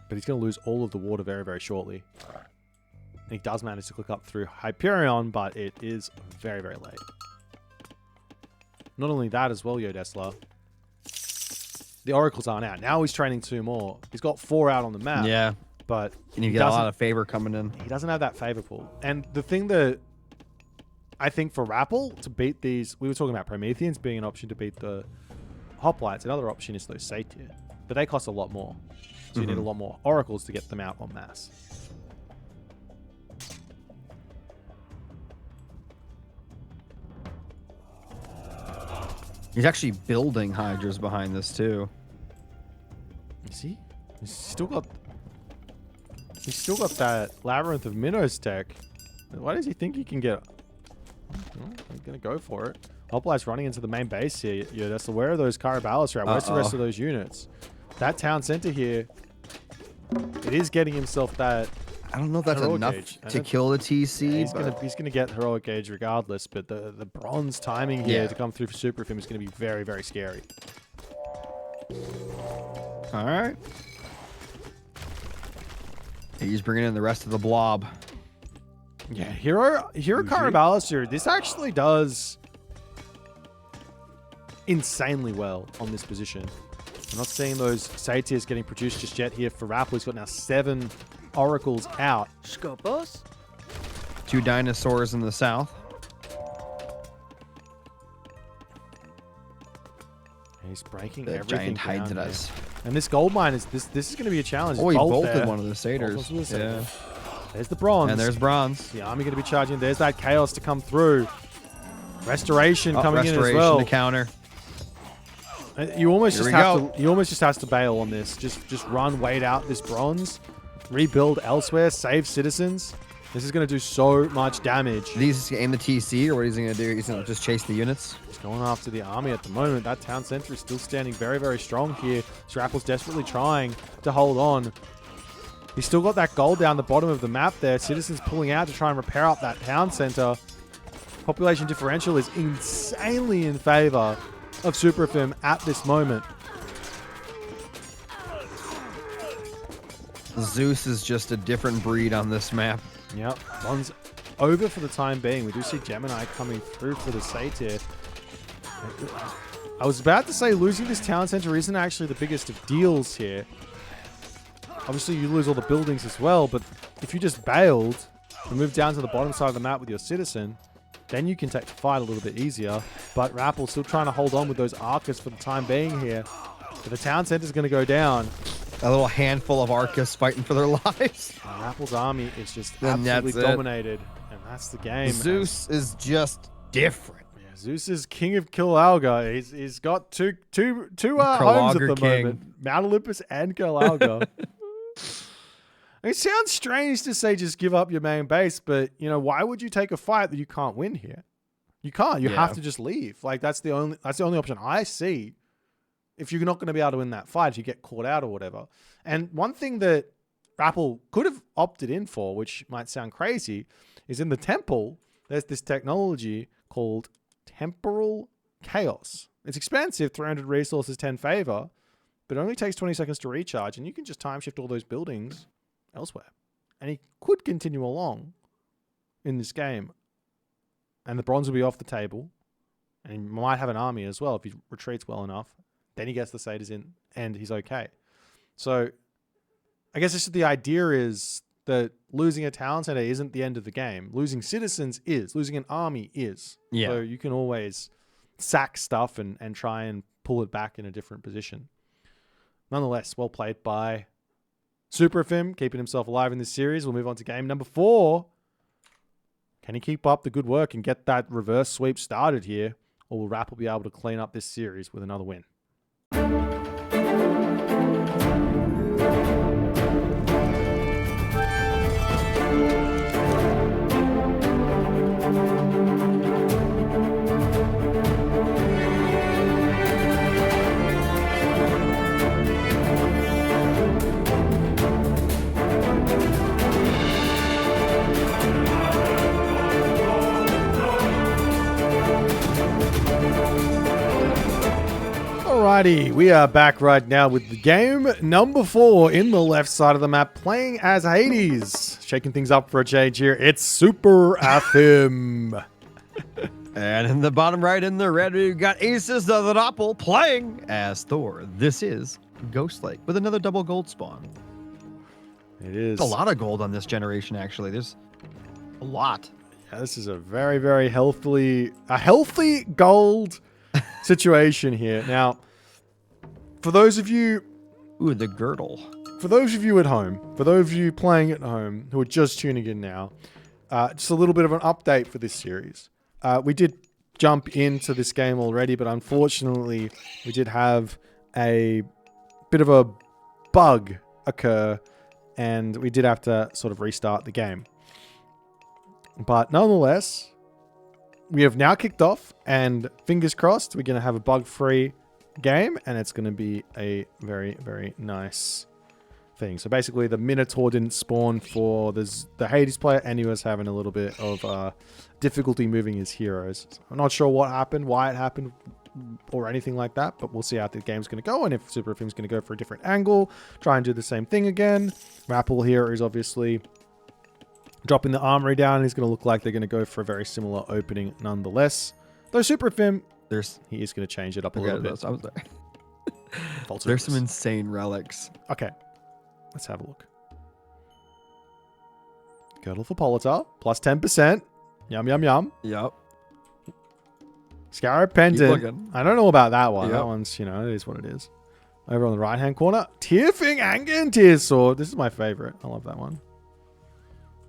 But he's going to lose all of the water very, very shortly. And he does manage to click up through Hyperion, but it is very, very late. Not only that as well, Yodesla. the oracles aren't out. Now he's training 2 more. He's got 4 out on the map. Yeah. But And you get a lot of favor coming in. he doesn't have that favor pool. And the thing that I think for Rappel to beat these, we were talking about Prometheans being an option to beat the Hoplites. Another option is those Satyr, but they cost a lot more. So you need a lot more oracles to get them out en masse. He's actually building Hydras behind this too. You see? He's still got that Labyrinth of Minnows tech. Why does he think he can get... Well, he's going to go for it. Hoplite's running into the main base here. Yeah, that's where are those Caraballas are at? Where's the rest of those units? That town center here, it is getting himself that... I don't know if that's enough to kill the TC. Yeah, he's gonna get heroic gauge regardless, but the bronze timing here to come through for SuperAfim is gonna be very, very scary. All right. He's bringing in the rest of the blob. Yeah, Hero Caraballas here. This actually does insanely well on this position. I'm not seeing those Satyrs getting produced just yet here for Rappel. He's got now 7 oracles out. Scopus? 2 dinosaurs in the south. He's breaking The everything giant hides at down us. here. And this gold mine is this is going to be a challenge. Oh, he Bolt bolted there. one of the satyrs. Yeah. There's the bronze. And there's bronze. The army going to be charging. There's that chaos to come through. Restoration coming in as well. To counter. You almost just have to. You almost just has to bail on this. Just run, wait out this bronze, rebuild elsewhere, save citizens. This is going to do so much damage. These aim the TC, or what is he going to do? He's going to just chase the units. He's going after the army at the moment. That town center is still standing very, very strong here. Rappel's desperately trying to hold on. He's still got that gold down the bottom of the map there. Citizens pulling out to try and repair up that town center. Population differential is insanely in favor of SuperAfim at this moment. Zeus is just a different breed on this map. Yep, one's over for the time being. We do see Gemini coming through for the Satyr. I was about to say losing this town center isn't actually the biggest of deals here. Obviously, you lose all the buildings as well, but if you just bailed and moved down to the bottom side of the map with your citizen, then you can take the fight a little bit easier. But Rappel's still trying to hold on with those Arcus for the time being here. But the town center's going to go down. A little handful of Arcus fighting for their lives. Rappel's army is just And absolutely dominated. And that's the game. Zeus is just different. Yeah, Zeus is king of Kilalga. He's got two homes at the moment. Mount Olympus and Kilalga. It sounds strange to say just give up your main base, but you know, why would you take a fight that you can't win here? You can't. You have to just leave. Like that's the only option I see. If you're not going to be able to win that fight, if you get caught out or whatever. And one thing that Rappel could have opted in for, which might sound crazy, is in the temple, there's this technology called Temporal Chaos. It's expensive, 300 resources, 10 favor, but it only takes 20 seconds to recharge, and you can just time shift all those buildings elsewhere. And he could continue along in this game. And the bronze will be off the table. And he might have an army as well if he retreats well enough. Then he gets the satyrs in and he's okay. So I guess the idea is that losing a town center isn't the end of the game. Losing citizens is. Losing an army is. Yeah. So you can always sack stuff and try and pull it back in a different position. Nonetheless, well played by SuperAfim, keeping himself alive in this series. We'll move on to game number 4. Can he keep up the good work and get that reverse sweep started here? Or will Rappel be able to clean up this series with another win? Alrighty, we are back right now with the game number 4 in the left side of the map, playing as Hades. Shaking things up for a change here, it's SuperAfim. And in the bottom right in the red, we've got Aces the Doppel playing as Thor. This is Ghost Lake with another double gold spawn. It is. There's a lot of gold on this generation, actually. There's a lot. Yeah, this is a very, very healthy gold situation here. Now, for those of you... Ooh, the girdle. For those of you at home, for those of you playing at home who are just tuning in now, just a little bit of an update for this series. We did jump into this game already, but unfortunately, we did have a bit of a bug occur, and we did have to sort of restart the game. But nonetheless, we have now kicked off, and fingers crossed, we're going to have a bug-free game, and it's going to be a very, very nice thing. So basically, the Minotaur didn't spawn for the Hades player, and he was having a little bit of difficulty moving his heroes. So I'm not sure what happened, why it happened, or anything like that, but we'll see how the game's going to go, and if SuperAfim's going to go for a different angle, try and do the same thing again. Rapple here is obviously dropping the armory down, and he's going to look like they're going to go for a very similar opening nonetheless. Though SuperAfim, he is going to change it up a little bit. There's some insane relics. Okay, let's have a look. Girdle for Politar, plus 10%. Yum, yum, yum. Yep. Scarab Pendant. I don't know about that one. Yep. That one's, it is what it is. Over on the right-hand corner, Tearfing Anger and Tear Sword. This is my favorite. I love that one.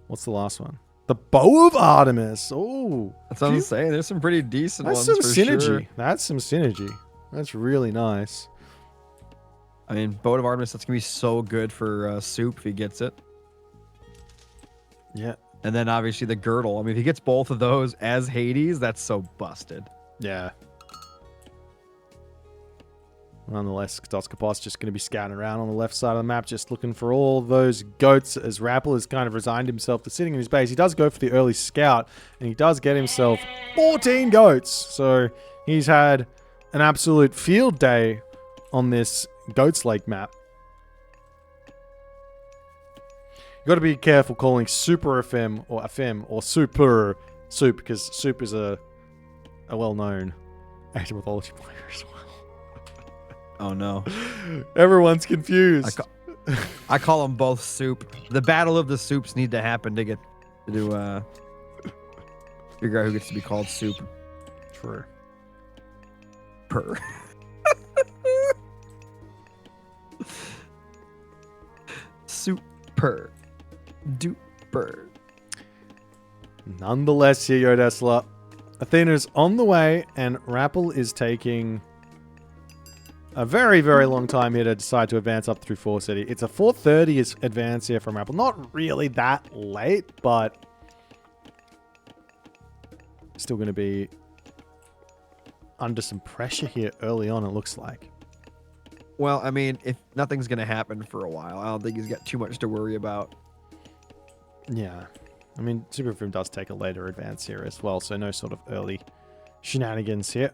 What's the last one? The Bow of Artemis. Oh. That's what I'm saying. There's some pretty decent ones for synergy. Sure. That's some synergy. That's really nice. I mean, Boat of Artemis, that's going to be so good for Soup if he gets it. Yeah. And then obviously the girdle. I mean, if he gets both of those as Hades, that's so busted. Yeah. Nonetheless, Doskopos just going to be scouting around on the left side of the map, just looking for all those goats, as Rapple has kind of resigned himself to sitting in his base. He does go for the early scout, and he does get himself 14 goats. So he's had an absolute field day on this Goats Lake map. You got to be careful calling SuperAfim or Afim or Super Soup, because Soup is a well-known Age of Mythology player as well. Oh no. Everyone's confused. I call them both Soup. The battle of the Soups need to happen to get to figure out who gets to be called Soup. True. Per. Super duper. Nonetheless, here, Yodesla. Athena's on the way, and Rapple is taking a very, very long time here to decide to advance up through 4 City. It's a 4:30 advance here from Rapple. Not really that late, but still going to be under some pressure here early on, it looks like. Well, I mean, if nothing's going to happen for a while, I don't think he's got too much to worry about. Yeah. I mean, SuperAfim does take a later advance here as well, so no sort of early shenanigans here.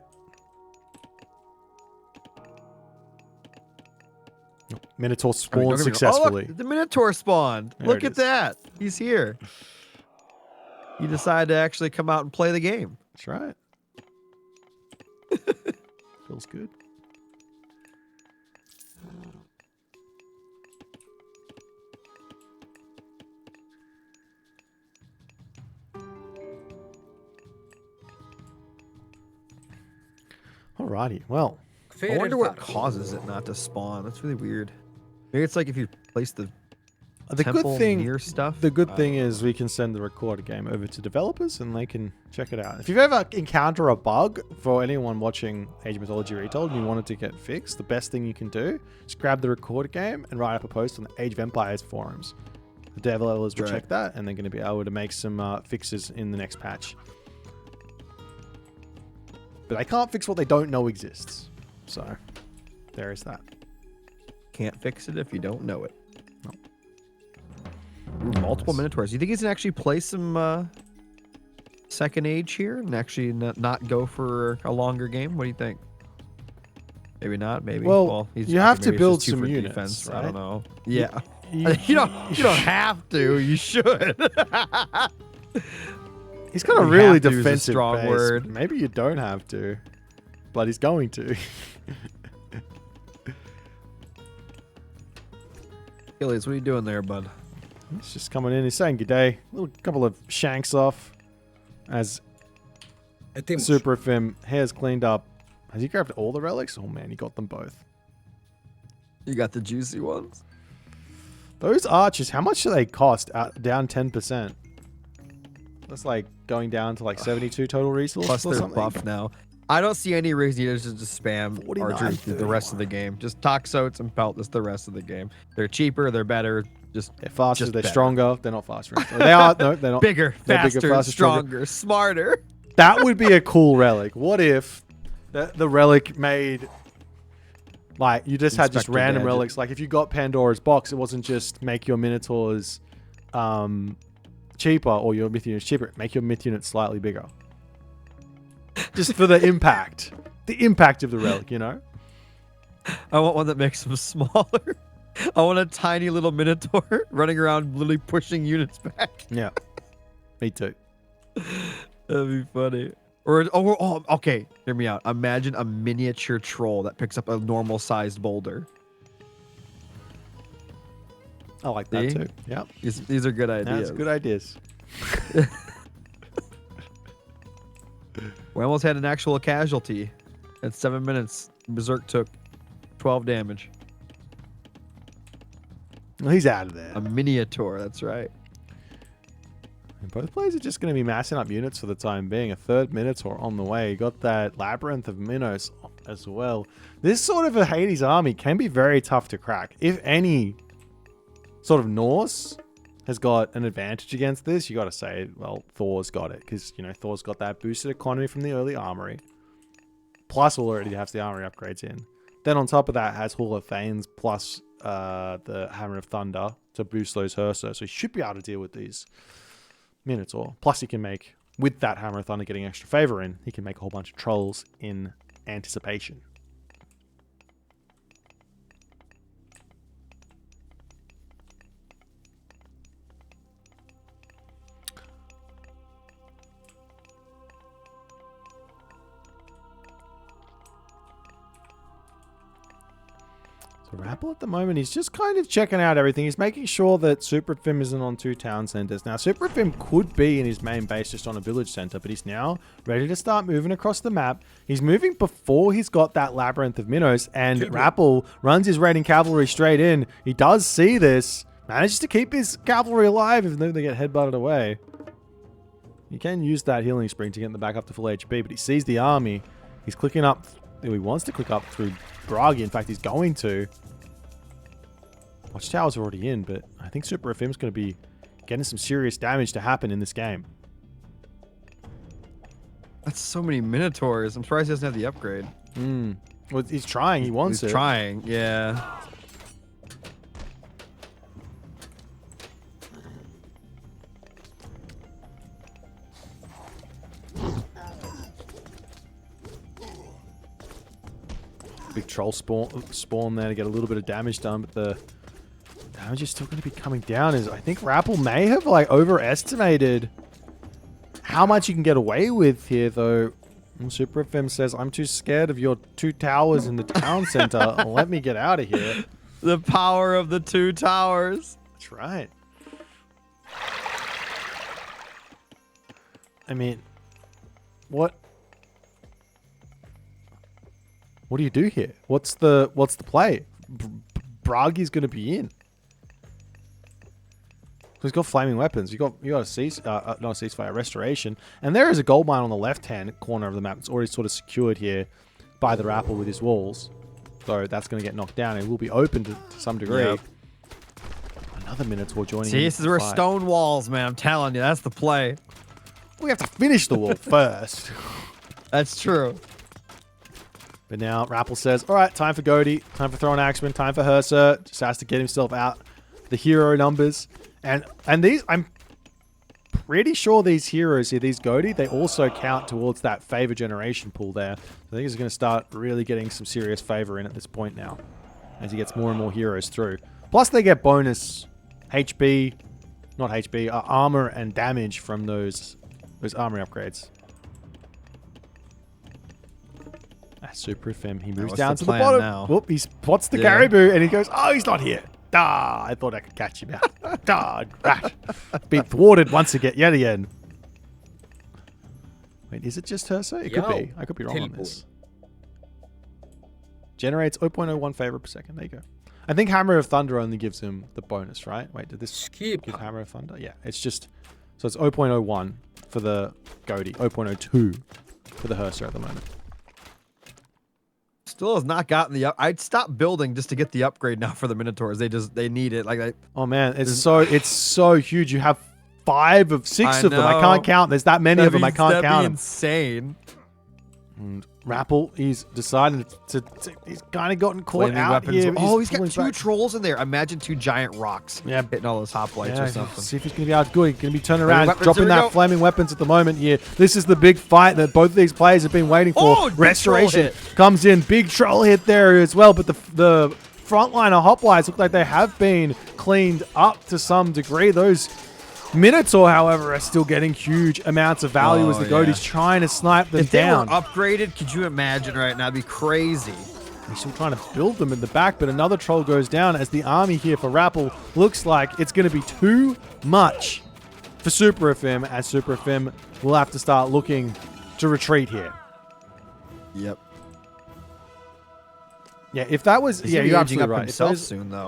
Minotaur spawned successfully. Oh, look, the Minotaur spawned. There look at that. He's here. He decided to actually come out and play the game. That's right. Feels good. Alrighty, well. I wonder what causes it not to spawn. That's really weird. Maybe it's like if you place the temple near stuff. The good thing is we can send the recorded game over to developers and they can check it out. If you've ever encountered a bug, for anyone watching Age of Mythology Retold and you want it to get fixed, the best thing you can do is grab the recorded game and write up a post on the Age of Empires forums. The developers will check that, and they're going to be able to make some fixes in the next patch. But they can't fix what they don't know exists. So, there is that. Can't fix it if you don't know it. No. Ooh, multiple Minotaurs. Do you think he's going to actually play some Second Age here and actually not go for a longer game? What do you think? Maybe not. Maybe. Well you have to build some units. Defense. Right? I don't know. Yeah. You don't have to. You should. He's got a We really have to use a defensive strong base. word. Maybe you don't have to, but he's going to. Achilles, what are you doing there, bud? He's just coming in. He's saying good day. Little couple of shanks off as SuperAfim hair's cleaned up. Has he grabbed all the relics? Oh man, he got them both. You got the juicy ones. Those archers, how much do they cost? Down 10%. That's like going down to like 72 total resources. Plus or they're something. buffed now. I don't see any reason to just spam 49, archers through the rest of the game. Just Toxotes and Peltas the rest of the game. They're cheaper, they're better. They're faster, just they're better. stronger. They're not faster. They are, no, they're not. Bigger, They're faster, bigger, faster, stronger, smarter. That would be a cool relic. What if the relic made, like, you just had just Inspector random Gadget. relics. Like, if you got Pandora's box, it wasn't just make your Minotaurs cheaper or your myth units cheaper. Make your myth units slightly bigger. Just for the impact. The impact of the relic, you know? I want one that makes them smaller. I want a tiny little Minotaur running around literally pushing units back. Yeah. Me too. That'd be funny. Or okay, hear me out. Imagine a miniature troll that picks up a normal sized boulder. I like that See? too. Yep. These are good ideas. That's good ideas. We almost had an actual casualty. At 7 minutes, Berserk took 12 damage. Well, he's out of there. A miniature, that's right. And both players are just going to be massing up units for the time being. A third Minotaur on the way. You got that Labyrinth of Minos as well. This sort of a Hades army can be very tough to crack. If any sort of Norse has got an advantage against this, you got to say, well, Thor's got it. Because, you know, Thor's got that boosted economy from the early armory. Plus, already has the armory upgrades in. Then on top of that, has Hall of Thanes plus the Hammer of Thunder to boost those Hursa. So he should be able to deal with these Minotaur. Plus, he can make, with that Hammer of Thunder getting extra favor in, he can make a whole bunch of trolls in anticipation. So Rapple at the moment, he's just kind of checking out everything. He's making sure that SuperAfim isn't on 2 town centers. Now, SuperAfim could be in his main base just on a village center, but he's now ready to start moving across the map. He's moving before he's got that Labyrinth of Minos, and Rapple runs his raiding cavalry straight in. He does see this, manages to keep his cavalry alive even though they get headbutted away. He can use that healing spring to get them back up to full HP, but he sees the army. He's clicking up. He wants to click up through Bragi. In fact, he's going to. Watchtower's already in, but I think SuperAfim's going to be getting some serious damage to happen in this game. That's so many Minotaurs. I'm surprised he doesn't have the upgrade. Well, he's trying. He wants it. He's trying, yeah. Big troll spawn there to get a little bit of damage done, but the damage is still going to be coming down. I think Rapple may have like overestimated how much you can get away with here, though. SuperAfim says, "I'm too scared of your 2 towers in the town center. Let me get out of here." The power of the 2 towers. That's right. I mean, what do you do here? What's the play? Bragi's going to be in. He's got flaming weapons. You got a not a ceasefire, restoration, and there is a gold mine on the left-hand corner of the map. It's already sort of secured here by the Rapple with his walls, so that's going to get knocked down. It will be open to some degree. Yep. Another Minotaur joining. See, this is where stone walls, man. I'm telling you, that's the play. We have to finish the wall first. That's true. But now Rapple says, all right, time for Goaty, time for throwing Axeman, time for Hursa. Just has to get himself out the hero numbers. And these, I'm pretty sure these heroes here, these Goaty, they also count towards that favor generation pool there. So I think he's going to start really getting some serious favor in at this point now, as he gets more and more heroes through. Plus they get bonus HP, not HP, armor and damage from those those armory upgrades. SuperAfim, he moves what's down the to the plan bottom. now? Whoop, he spots the caribou and he goes, oh, he's not here. Ah, I thought I could catch him out. Ah, rat. Been thwarted once again, yet again. Wait, is it just her, sir? It could be. I could be wrong on this. Generates 0.01 favor per second. There you go. I think Hammer of Thunder only gives him the bonus, right? Wait, did this give Hammer of Thunder? Yeah, it's just... So it's 0.01 for the Goatee, 0.02 for the Herser at the moment. Still has not gotten the up. I'd stop building just to get the upgrade now for the Minotaurs. They need it. Like oh man, it's so huge. You have 5 of 6 of them. I can't count. There's that many of them. I can't count them. Insane. And Rapple, he's decided to he's kind of gotten caught out here. Oh, he's got 2 trolls in there. Imagine 2 giant rocks hitting all those hoplites or something. See if he's going to be out good. He's going to be turning around, dropping that flaming weapons at the moment here. This is the big fight that both of these players have been waiting for. Oh, Restoration comes in. Big troll hit there as well, but the frontliner hoplites look like they have been cleaned up to some degree. Those Minotaur, however, are still getting huge amounts of value as the Goatee's trying to snipe them down. If they were upgraded, could you imagine right now? It'd be crazy. He's still trying to build them in the back, but another troll goes down as the army here for Rapple looks like it's going to be too much for SuperAfim, as SuperAfim will have to start looking to retreat here. Yep. Yeah, if that was... Yeah, you're absolutely right.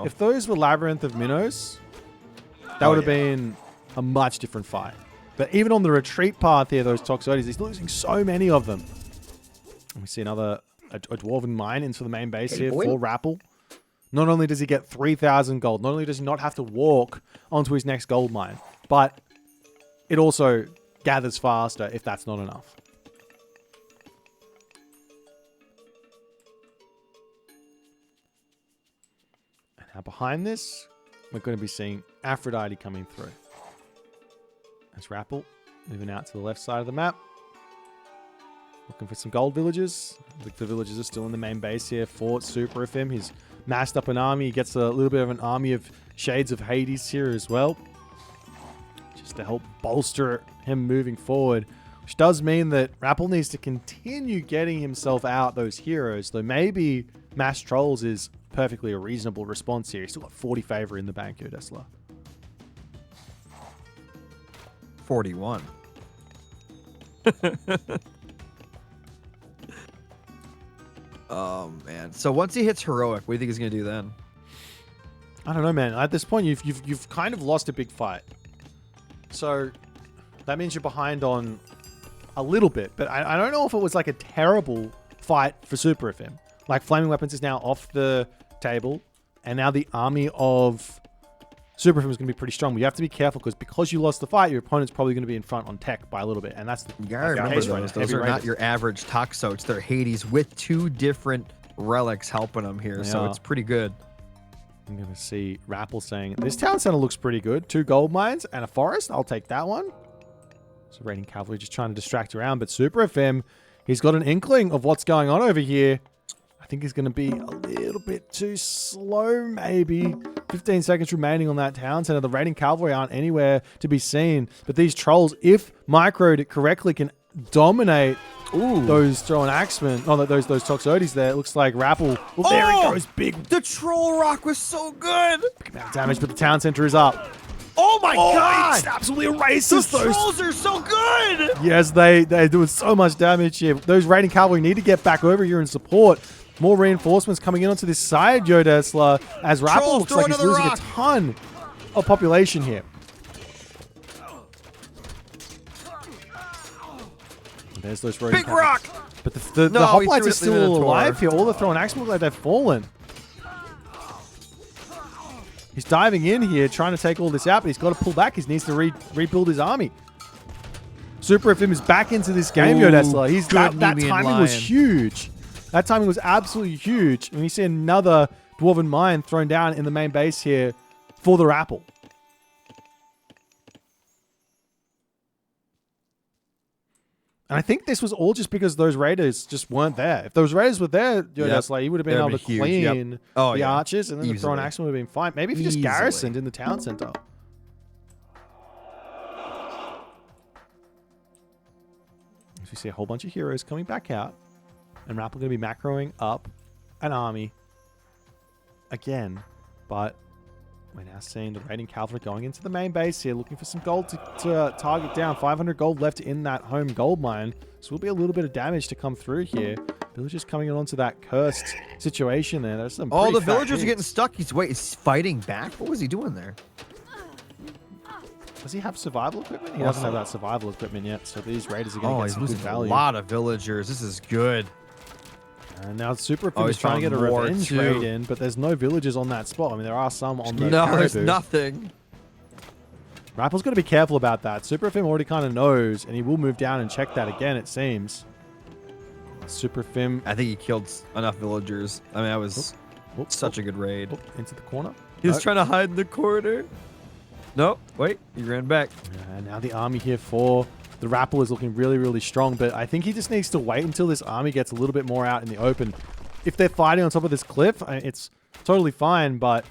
If those were Labyrinth of Minnows, that would have been a much different fight. But even on the retreat path here, those Toxotes, he's losing so many of them. And we see another a Dwarven Mine into the main base here for Rapple. Not only does he get 3,000 gold, not only does he not have to walk onto his next gold mine, but it also gathers faster if that's not enough. And now behind this, we're going to be seeing Aphrodite coming through. That's Rapple moving out to the left side of the map. Looking for some gold villages. The villagers are still in the main base here for SuperAfim. He's massed up an army. He gets a little bit of an army of Shades of Hades here as well. Just to help bolster him moving forward. Which does mean that Rapple needs to continue getting himself out those heroes. Though maybe Mass Trolls is perfectly a reasonable response here. He's still got 40 favor in the bank here, Tesla. 41. Oh man! So once he hits heroic, what do you think he's gonna do then? I don't know, man. At this point, you've kind of lost a big fight. So that means you're behind on a little bit. But I don't know if it was like a terrible fight for SuperAfim. Like Flaming Weapons is now off the table, and now the army of SuperAfim is going to be pretty strong. But you have to be careful because you lost the fight, your opponent's probably going to be in front on tech by a little bit. And that's the case right now. Those are not your average Toxotes. They're Hades with 2 different relics helping them here. So it's pretty good. I'm going to see Rapple saying, this town center looks pretty good. 2 gold mines and a forest. I'll take that one. So Raiding Cavalry just trying to distract around. But SuperAfim, he's got an inkling of what's going on over here. I think he's going to be a little bit too slow, maybe. 15 seconds remaining on that town center. The Raiding Cavalry aren't anywhere to be seen. But these trolls, if microed correctly, can dominate those throwing axemen. Oh, those Toxotes there. It looks like Rapple. Well, there he goes. Big. The troll rock was so good. Big amount of damage, but the town center is up. Oh my god! It absolutely erases those trolls are so good! Yes, they're doing so much damage here. Those Raiding Cavalry need to get back over here and support. More reinforcements coming in onto this side, Yodesla, as Rapple looks like he's losing a ton of population here. There's those Big rock! But the hoplites are still alive here. All the throwing axes look like they've fallen. He's diving in here, trying to take all this out, but he's got to pull back. He needs to rebuild his army. SuperAfim is back into this game, Yodesla. That timing was huge. That timing was absolutely huge. And we see another Dwarven Mine thrown down in the main base here for the Rapple. And I think this was all just because those raiders just weren't there. If those raiders were there, Yodesla, he would have been able to clean the archers, and then the throwing axe would have been fine. Maybe if he just garrisoned in the town center. As we see a whole bunch of heroes coming back out. And Rappel going to be macroing up an army again. But we're now seeing the raiding cavalry going into the main base here, looking for some gold to target down. 500 gold left in that home gold mine. So will be a little bit of damage to come through here. Villagers coming in onto that cursed situation there. There's some the villagers are getting stuck. He's fighting back? What was he doing there? Does he have survival equipment? He doesn't have that survival equipment yet, so these raiders are going to get some good value. A lot of villagers. This is good. And now SuperAfim is trying to get a revenge raid in, but there's no villagers on that spot. I mean, there are some on the caribou. There's nothing. Rappel's got to be careful about that. SuperAfim already kind of knows, and he will move down and check that again, it seems. SuperAfim. I think he killed enough villagers. I mean, that was such a good raid. Into the corner. He was trying to hide in the corner. Nope. Wait, he ran back. And now the army here for the Rappel is looking really, really strong, but I think he just needs to wait until this army gets a little bit more out in the open. If they're fighting on top of this cliff, it's totally fine, but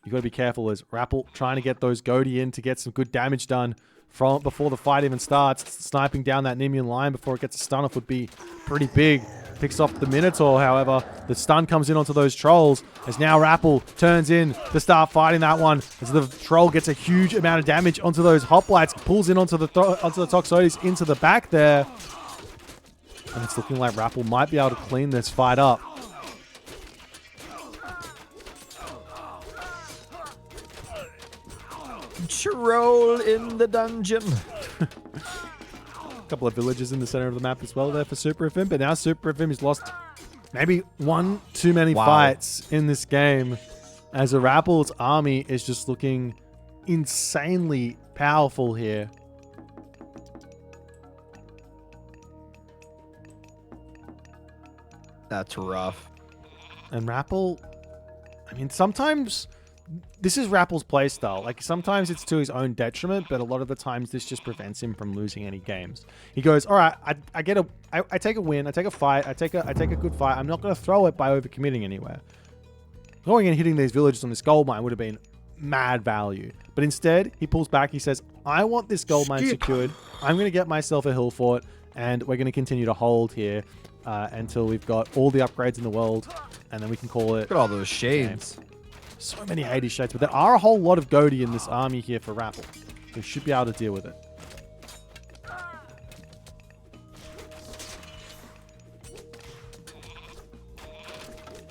you got to be careful as Rappel trying to get those Goaty in to get some good damage done from before the fight even starts. Sniping down that Nemean line before it gets a stun off would be pretty big. Picks off the Minotaur, however. The stun comes in onto those trolls as now Rappel turns in to start fighting that one as the troll gets a huge amount of damage onto those hoplites, pulls in onto the Toxotes into the back there. And it's looking like Rappel might be able to clean this fight up. Troll in the dungeon. Couple of villages in the center of the map as well there for SuperAfim, but now SuperAfim has lost maybe one too many fights in this game as a Rappel's army is just looking insanely powerful here. That's rough. And Rappel, I mean, sometimes this is Rappel's playstyle. Like, sometimes it's to his own detriment, but a lot of the times this just prevents him from losing any games. He goes, all right, I take a win, I take a fight, I take a good fight. I'm not going to throw it by overcommitting anywhere. Going and hitting these villages on this gold mine would have been mad value. But instead, he pulls back. He says, I want this gold mine secured. I'm going to get myself a hill fort, and we're going to continue to hold here until we've got all the upgrades in the world, and then we can call it. Look at all those shades. So many Hades shades, but there are a whole lot of Goaty in this army here for Rappel. So he should be able to deal with it.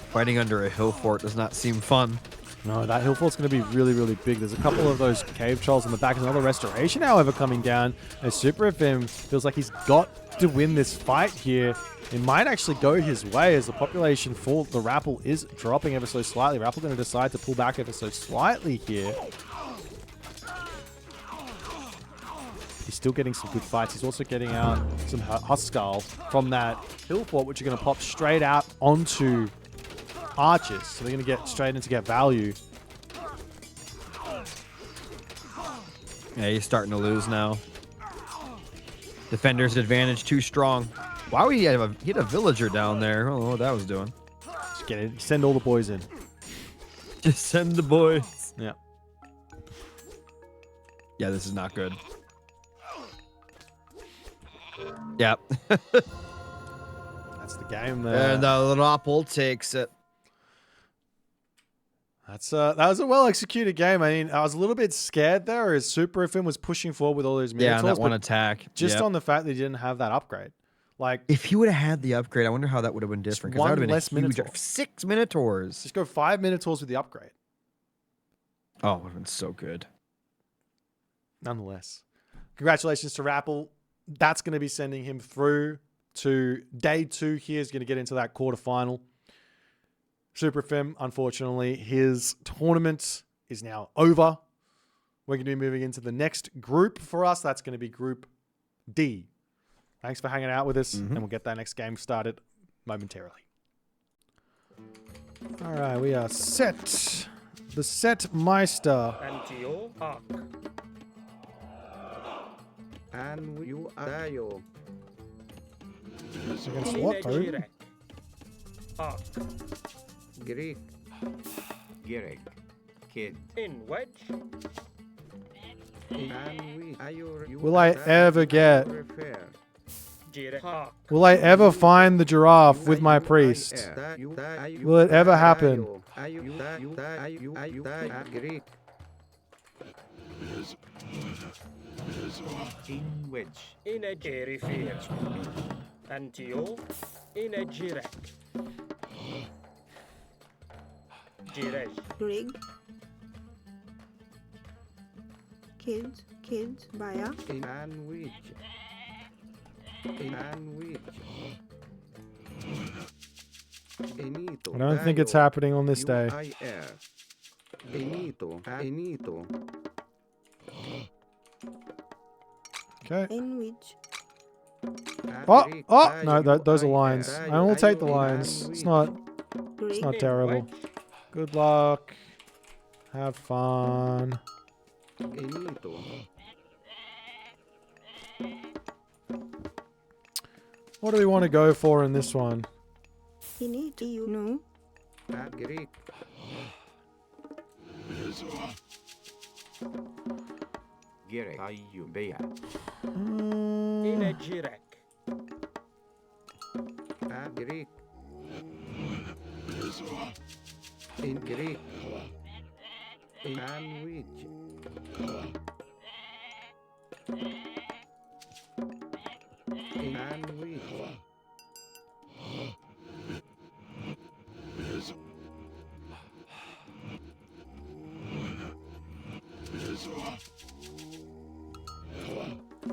Fighting under a hill fort does not seem fun. No, that hill fort's going to be really, really big. There's a couple of those cave trolls in the back. There's another restoration, however, coming down. As SuperAfim feels like he's got to win this fight here. It might actually go his way as the population for the Rappel is dropping ever so slightly. Rappel going to decide to pull back ever so slightly here. He's still getting some good fights. He's also getting out some Huskull from that hill fort, which are going to pop straight out onto archers. So they're going to get straight in to get value. Yeah, he's starting to lose now. Defender's advantage too strong. Wow, he had a villager down there. I don't know what that was doing. Just get it. Send all the boys in. Just send the boys. Yeah. Yeah, this is not good. Yep. That's the game there. And the Rappel takes it. That was a well-executed game. I mean, I was a little bit scared there as SuperAfim was pushing forward with all those Minotaurs. Yeah, that one attack. Just on the fact that he didn't have that upgrade. Like, if he would have had the upgrade, I wonder how that would have been different. Because that would have been less Minotaur. 6 Minotaurs. Just go 5 Minotaurs with the upgrade. Oh, it would have been so good. Nonetheless. Congratulations to Rappel. That's going to be sending him through to day 2 here. He's going to get into that quarterfinal. SuperAfim, unfortunately, his tournament is now over. We're going to be moving into the next group for us. That's going to be Group D. Thanks for hanging out with us, and we'll get that next game started momentarily. All right, we are set. The Set Meister. Antio Arc. And you are your. It's against what, though? Arc. Greek. Gerek. Kid. In wedge. And we are your. Will I ever get Girek. Hawk. Will I ever find the giraffe with my priest? Will it ever happen? Greek. In which In a Gerifir. Antio. In a Girek. Girej. Rig. Kids. Baya. and which Enito. I don't think it's happening on this day. Enito. Okay. In which. Oh, no, those are lines. I will take the lines. It's not Rig. terrible. Good luck. Have fun. Enito. What do we want to go for in this one? In it. You know. Greek. Gerek. Ayu. Bea. In a Girek. Greek. In Greek. And which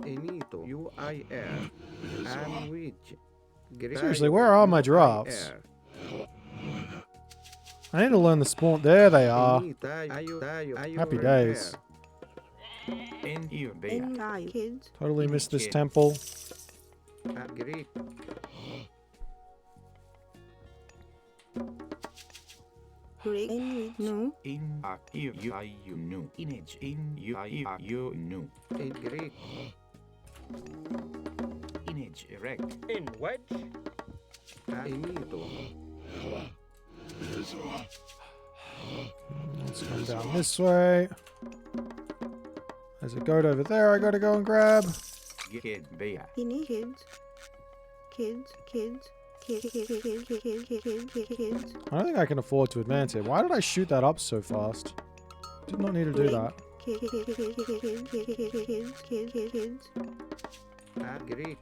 Enito. UIR. And which Seriously, where are my giraffes? I need to learn the spawn. There they are. Happy days. In you, Bea. In Gaia. Kids. Totally missed this temple. Greek. Rig. In which. No. In you knew. Image. In you knew. In Greek. Image. Erect. In wedge. Enito. Let's come down this way. There's a goat over there I gotta go and grab. Kid. Bea. In it. Kids. Kids. I don't think I can afford to advance here. Why did I shoot that up so fast? Did not need to do that. Kids. Greek.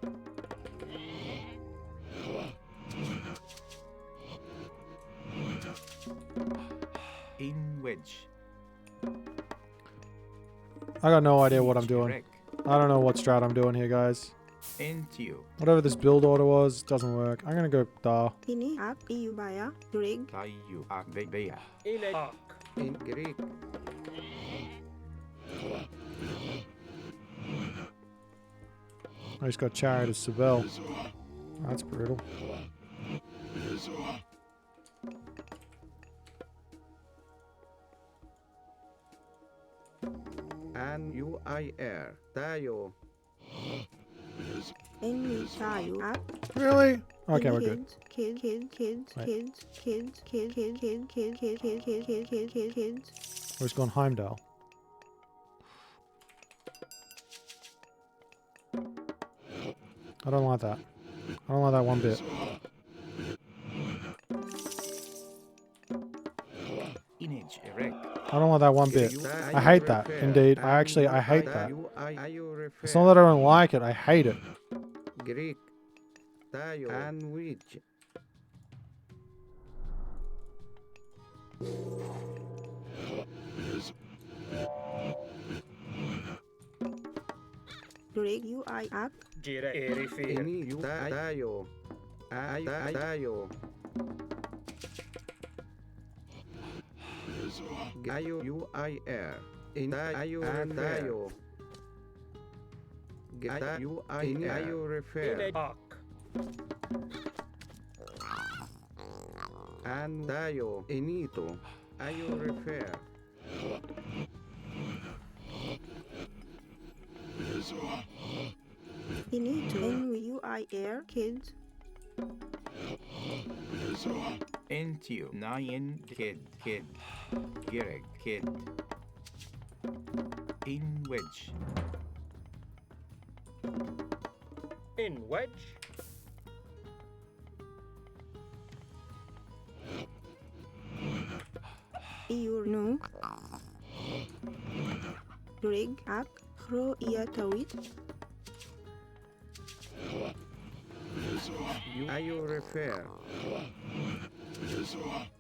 In wedge. I got no idea what I'm doing. Erect. I don't know what strat I'm doing here, guys. Into. Whatever this build order was, doesn't work. I'm gonna go da. Ini. Up. You Baya. Rig. Ayu. Bea. In a hawk. In Greek. I just got Chariot of Sibel. That's brutal. And UIR. Tayo. In which are you? Up. Really? Okay, we're good. Kids. We're just going Heimdall. I don't like that. I don't like that one bit. Image. Erect. I don't like that one bit. I hate that. Indeed. I hate that. It's not that I don't like it. I hate it. Greek. Tayo. And which. Rig. You I up. Girek. Erifir. Ini you tayo. Tayo. Gaio UIR. In tayo. Geta UIR. Refer. In a hawk. And tayo. Enito. Ayo refer. Ini to. N U I R. Kids. Into. Nine. Kid. Gerek. Kid. In which. In wedge. EU no. Rig ak. Kro ia tawit. You refer.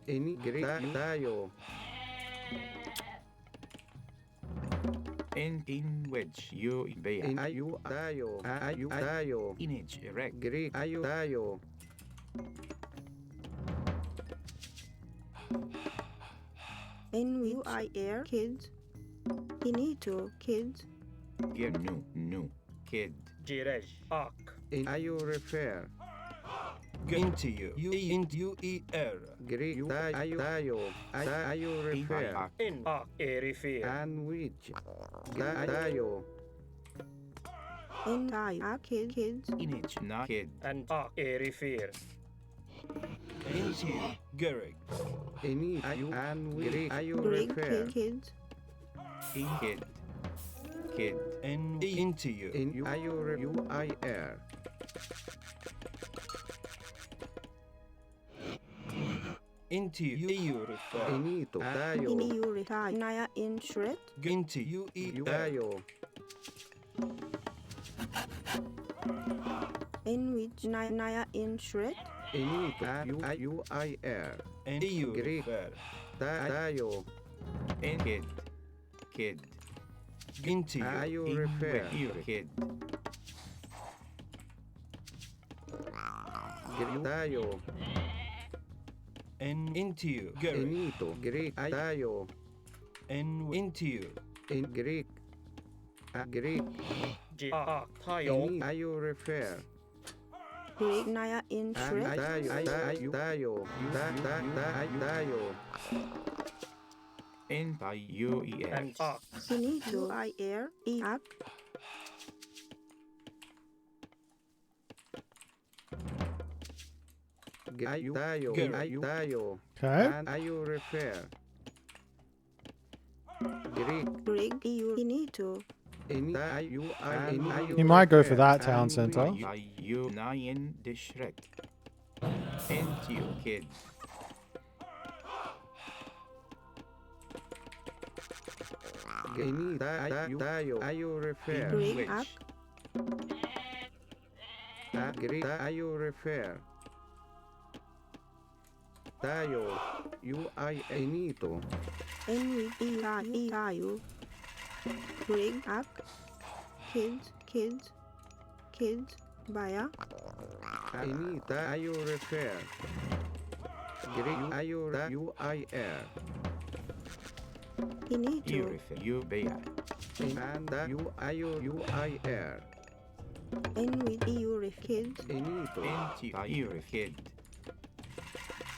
Any great tayo. In which you be ayu tayo image erect Greek ayu tayo NUI air kids. Inito kids. get new kid Jirej. Ak. in ayu refer Into you. You er. Greek tayo ayu refer In ak. Erifir. and which tayo NI ak kids. image na kid And ak. Erifir. Into you. Gerrig. any ayu and Greek ayu Rig refer kids. in kid And into you. in you ayu UIR Into you. You refer. inito tayo Ini you retire. Naya in shred. Into you. you tayo In which Naya in shred. inito UIR And you Greek. refer. tayo in kid Into you. ayu refer kid tayo And into you. Gerrig. inito Greek tayo And into you. in Greek Greek Ji ak. Tayo. ini ayu refer Rig Naya in shred. tayo in tayo And ak. Inito I air. Iak. ayu tayo Okay. and ayu refer Greek Rig EU. Inito. in ayu He might go for that town center. Ayu nine district into you kid ini tayo ayu refer Rig ak. Greek ayu refer tayo UI inito In which Iu. Rig ak. Kids. Baya. ini tayo refer Greek ayu UIR Inito. you be and ayu UIR In which EU kids. inito tayo kid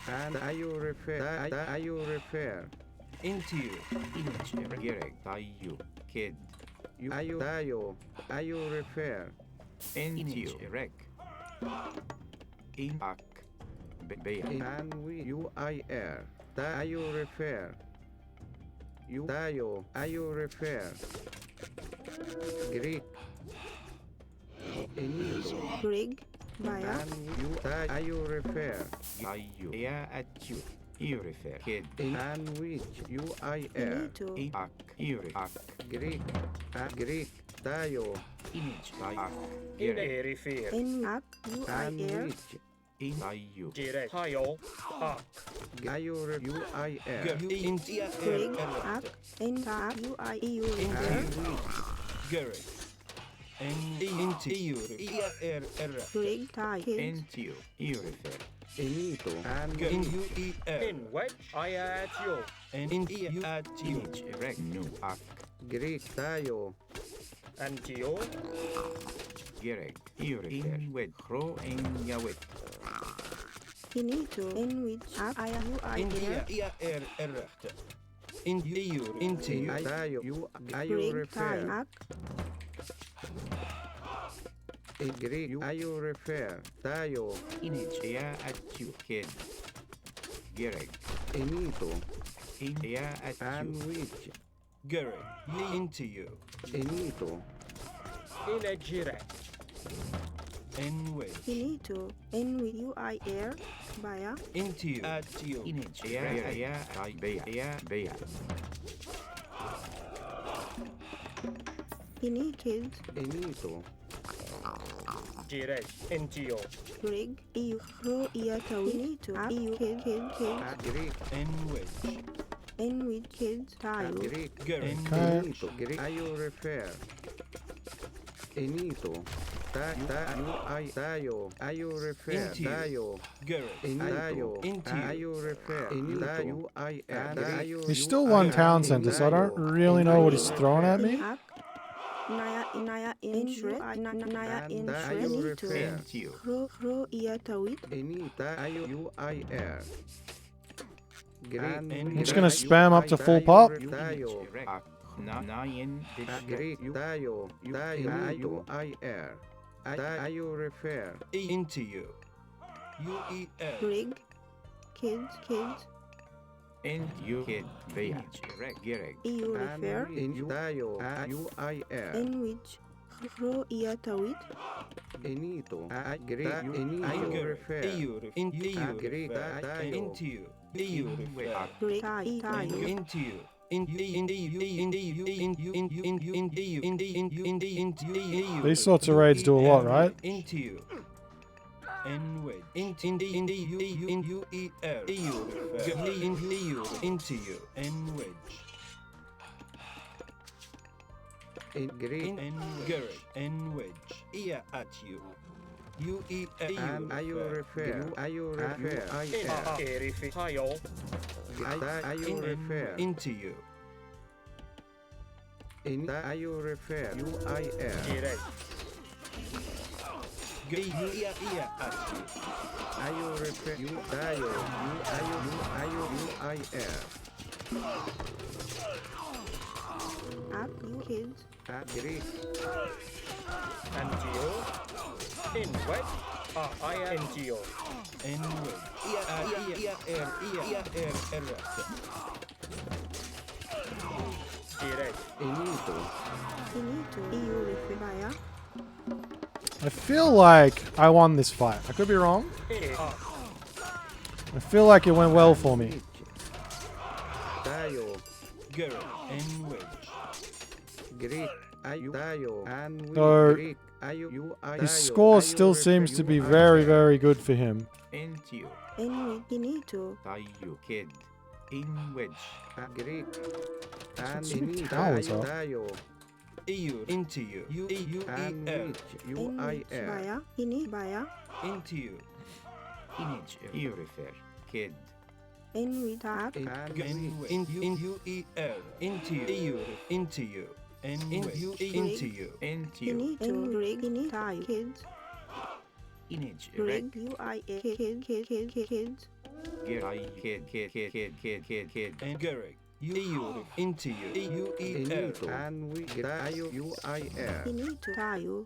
and ayu refer Into you. image Gereg tayo kid tayo ayu refer into erect in ak be and we UIR tayo refer you tayo ayu refer Greek inito Rig. Baya. and you tayo refer tayo at you refer kid and which UIR Inito. ak Greek Greek tayo image tayo In erifir. In ak. UI and air. which in tayo Jirej. Tayo. Ak. ayo UIR Into you. Rig ak. In ak. UI EU Into refer. you. Gerrig. And into you. Er. Rig tie. Kids. into you refer inito and In you. In wedge. I at you. And into you. At you. image erect no ak Greek tayo And you. Gereg you refer with Kro in Yawit Inito. In which ak. UI Into air. Er. Into you. Into you. tayo ayo Rig tie. refer Ak. in Greek ayo refer tayo image at you kid Gereg inito in at and which Gerrig. Into you. inito In a jirej. Enwich. Finito. NWIR. Baya. Into you. At you. Image. Gaia. Gaia. Kids. Enito. Direct. NGO. Rig. EU. Ro. Iatawi. Finito. EU. Kids. Greek. Enwich. NWID. Kids. Tayo. Greek. Garrett. Enito. Greek. Ayo refer. Enito. Tayo. Ayo refer. Into you. Tayo. Garrett. Tayo. Into you. Ayo refer. Enito. He's still one town center, so I don't really know what he's throwing at me. Ak. Naya Inshred. Naya Inshred. Finito. Enito. Ro. Iatawi. Enita. Ayo UIR. I'm just gonna spam up to full pop. Tayo. Greek. Tayo. UIR. Tayo refer. Into you. UEL. Rig. Kids. And you kid. Gerek. EU refer. Tayo. UIR. NWID. Ro. Iatawi. Enito. Greek. Ayo refer. Into you. Greek. Tayo. Into you. EU refer. Rig. Tayo. Into you. These sorts of raids do a lot, right? Into you. Enwich. Into you. Enwich. Greek. Garrett. Enwich. Ia at you. Ayo refer. Ayo refer. Erifi. Tayo. Ayo refer. Into you. Ayo refer. UIR. Direct. Ia at you. Ayo refer. Tayo. Ayo UIR. Ak. Kids. Greek. NGO. In what? I am NGO. Enwich. Direct. Enito. Finito. EU refer. Baya. I feel like I won this fight. I could be wrong. I feel like it went well for me. Tayo. Garrett. Enwich. Greek. Ayo. Tayo. And we So, Greek. Ayo UIR. His score still seems to be very, very good for him. Into. NWID. Finito. Tayo. Kid. In which. Greek. And Some Enito. towers are. Tayo. EU. Into you. And UEL. which. NWID. UIR. Baya. Baya. Into you. Image. You refer. Kid. NWID. Ak. And In UEL. Into you. EU. Into you. Enwich. Into you. Into. Finito. Rig. Tayo. Kids. Image. Rig. UIR. Kids. Kid. And Garrett. EU. Into you. UEL. Enito. And we Tayo UIR. Finito. Tayo.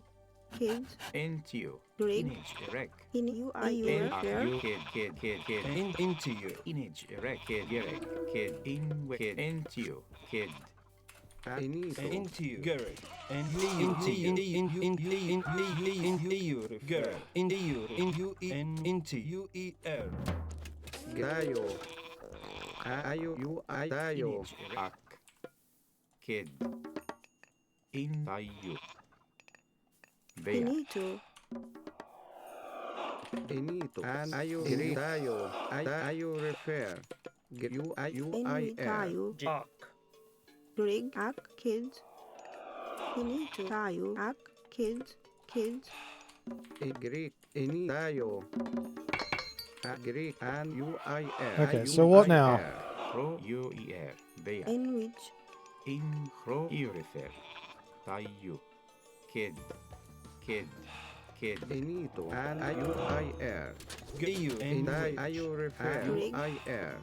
Kids. Into. Rig. Image. Erect. UIR. Kid. Into you. Image. Erect. Kid. In kid. Into. Kid. Enito. Into you. Garrett. And into you. Garrett. Into you. Into UEL. Tayo. Ayo UI. Tayo. Ak. Kid. In tayo. Bea. Finito. Enito. And ayo tayo. Ayo refer. NWID. UIR. Tayo. Jack. Rig. Ak. Kids. Finito. Tayo. Ak. Kids. Greek. Eni tayo. Greek and UIR. Okay, so what now? Pro UIR. Bea. NWID. In pro you refer. Tayo. Kid. Enito. And UIR. EU. In tayo refer. Rig. UIR.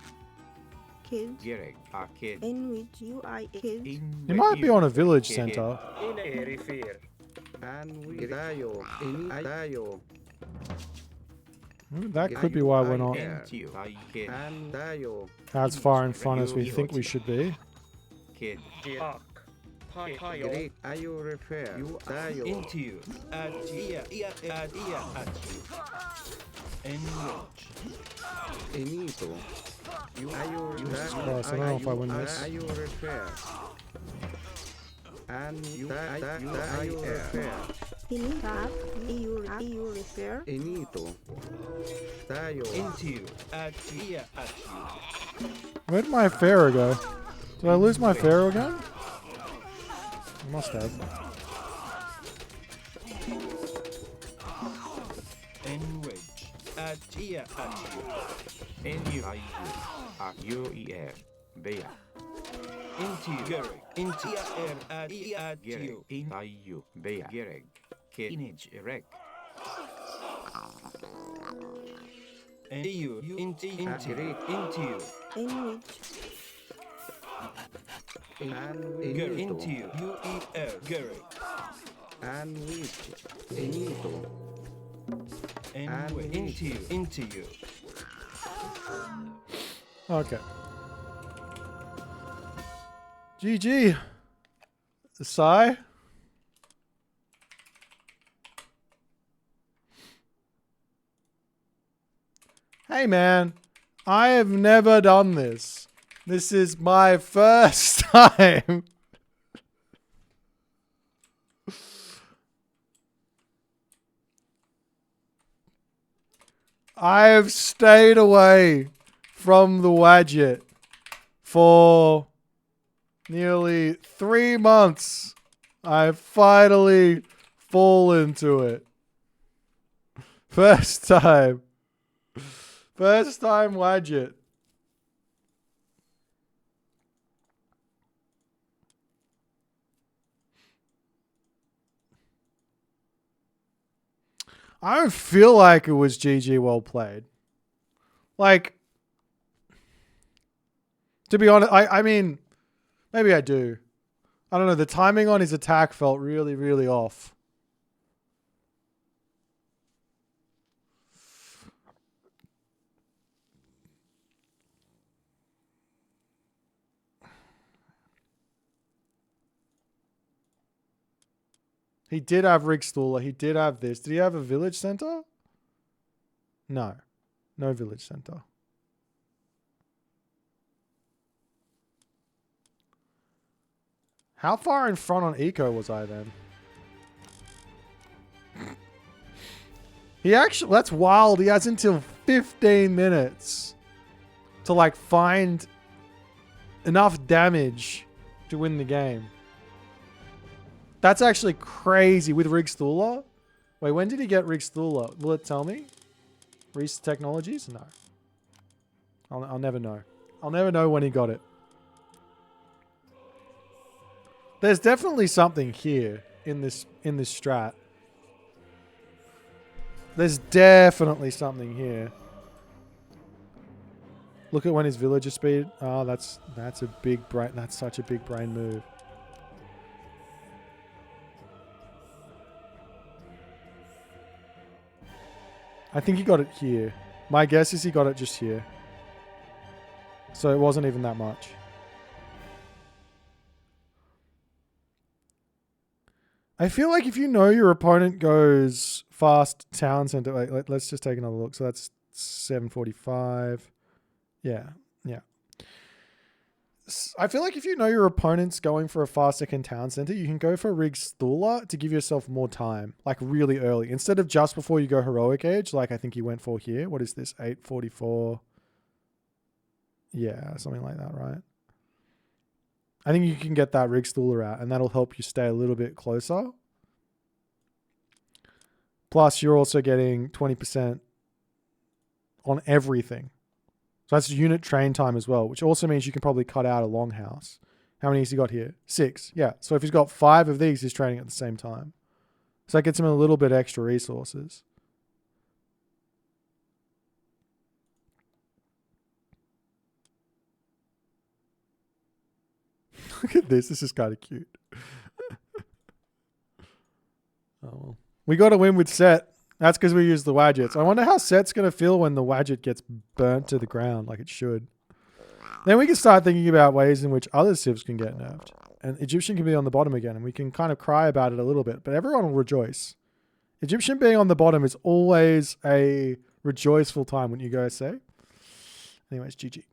Kids. Gerek. A kid. NWID. UI. Kids. He might be on a village center. In Erifi. And we tayo. Eni tayo. That could be why we're not And tayo. as far in front as we think we should be. Kid. Jack. Greek, are you refer? You are you. Into you. At you. At you. Enrich. Enito. You are you. Christ, I don't know if I win this. Are you refer? And you are you refer? Initap. You refer. Enito. Tayo. Into you. At you. Where'd my pharaoh go? Did I lose my pharaoh again? I must have. Enrich. At you. En you. Are you er? Bea. Into you. Gerek. Into you. At you. In are you. Bea. Gereg. Kenij erek. And you. Into you. Greek. Into you. In And Gerek. Enito. Into you. Gerek. And which? Enito. And into you. Into you. Okay. GG. Sigh. Hey man, I have never done this. This is my first time. I have stayed away from the Wadget for nearly 3 months. I've finally fallen to it. First time. First time Wadget. I don't feel like it was GG well played. Like, to be honest, I mean, maybe I do. I don't know. The timing on his attack felt really, really off. He did have Rigstaller. He did have this. Did he have a village center? No. No village center. How far in front on eco was I then? He actually, that's wild. He has until 15 minutes to like find enough damage to win the game. That's actually crazy with Rigstaller. Wait, when did he get Rigstaller? Will it tell me? Reese Technologies? No. I'll never know. I'll never know when he got it. There's definitely something here in this strat. There's definitely something here. Look at when his villager speed. Oh, that's a big brain. That's such a big brain move. I think he got it here. My guess is he got it just here. So it wasn't even that much. I feel like if you know your opponent goes fast town center, like let's just take another look. So that's 745. Yeah. I feel like if you know your opponent's going for a fast second town center, you can go for Rigstaller to give yourself more time, like really early. Instead of just before you go heroic age, like I think he went for here. What is this? 844. Yeah, something like that, right? I think you can get that Rigstaller out, and that'll help you stay a little bit closer. Plus, you're also getting 20% on everything. So that's unit train time as well, which also means you can probably cut out a longhouse. How many has he got here? 6. Yeah. So if he's got 5 of these, he's training at the same time. So that gets him a little bit extra resources. Look at this. This is kind of cute. Oh, well. We got to win with Set. That's because we use the Wadgets. I wonder how Set's going to feel when the Wadget gets burnt to the ground like it should. Then we can start thinking about ways in which other civs can get nerfed. and Egyptian can be on the bottom again, and we can kind of cry about it a little bit, but everyone will rejoice. Egyptian being on the bottom is always a rejoiceful time, wouldn't you guys say? Anyways, GG.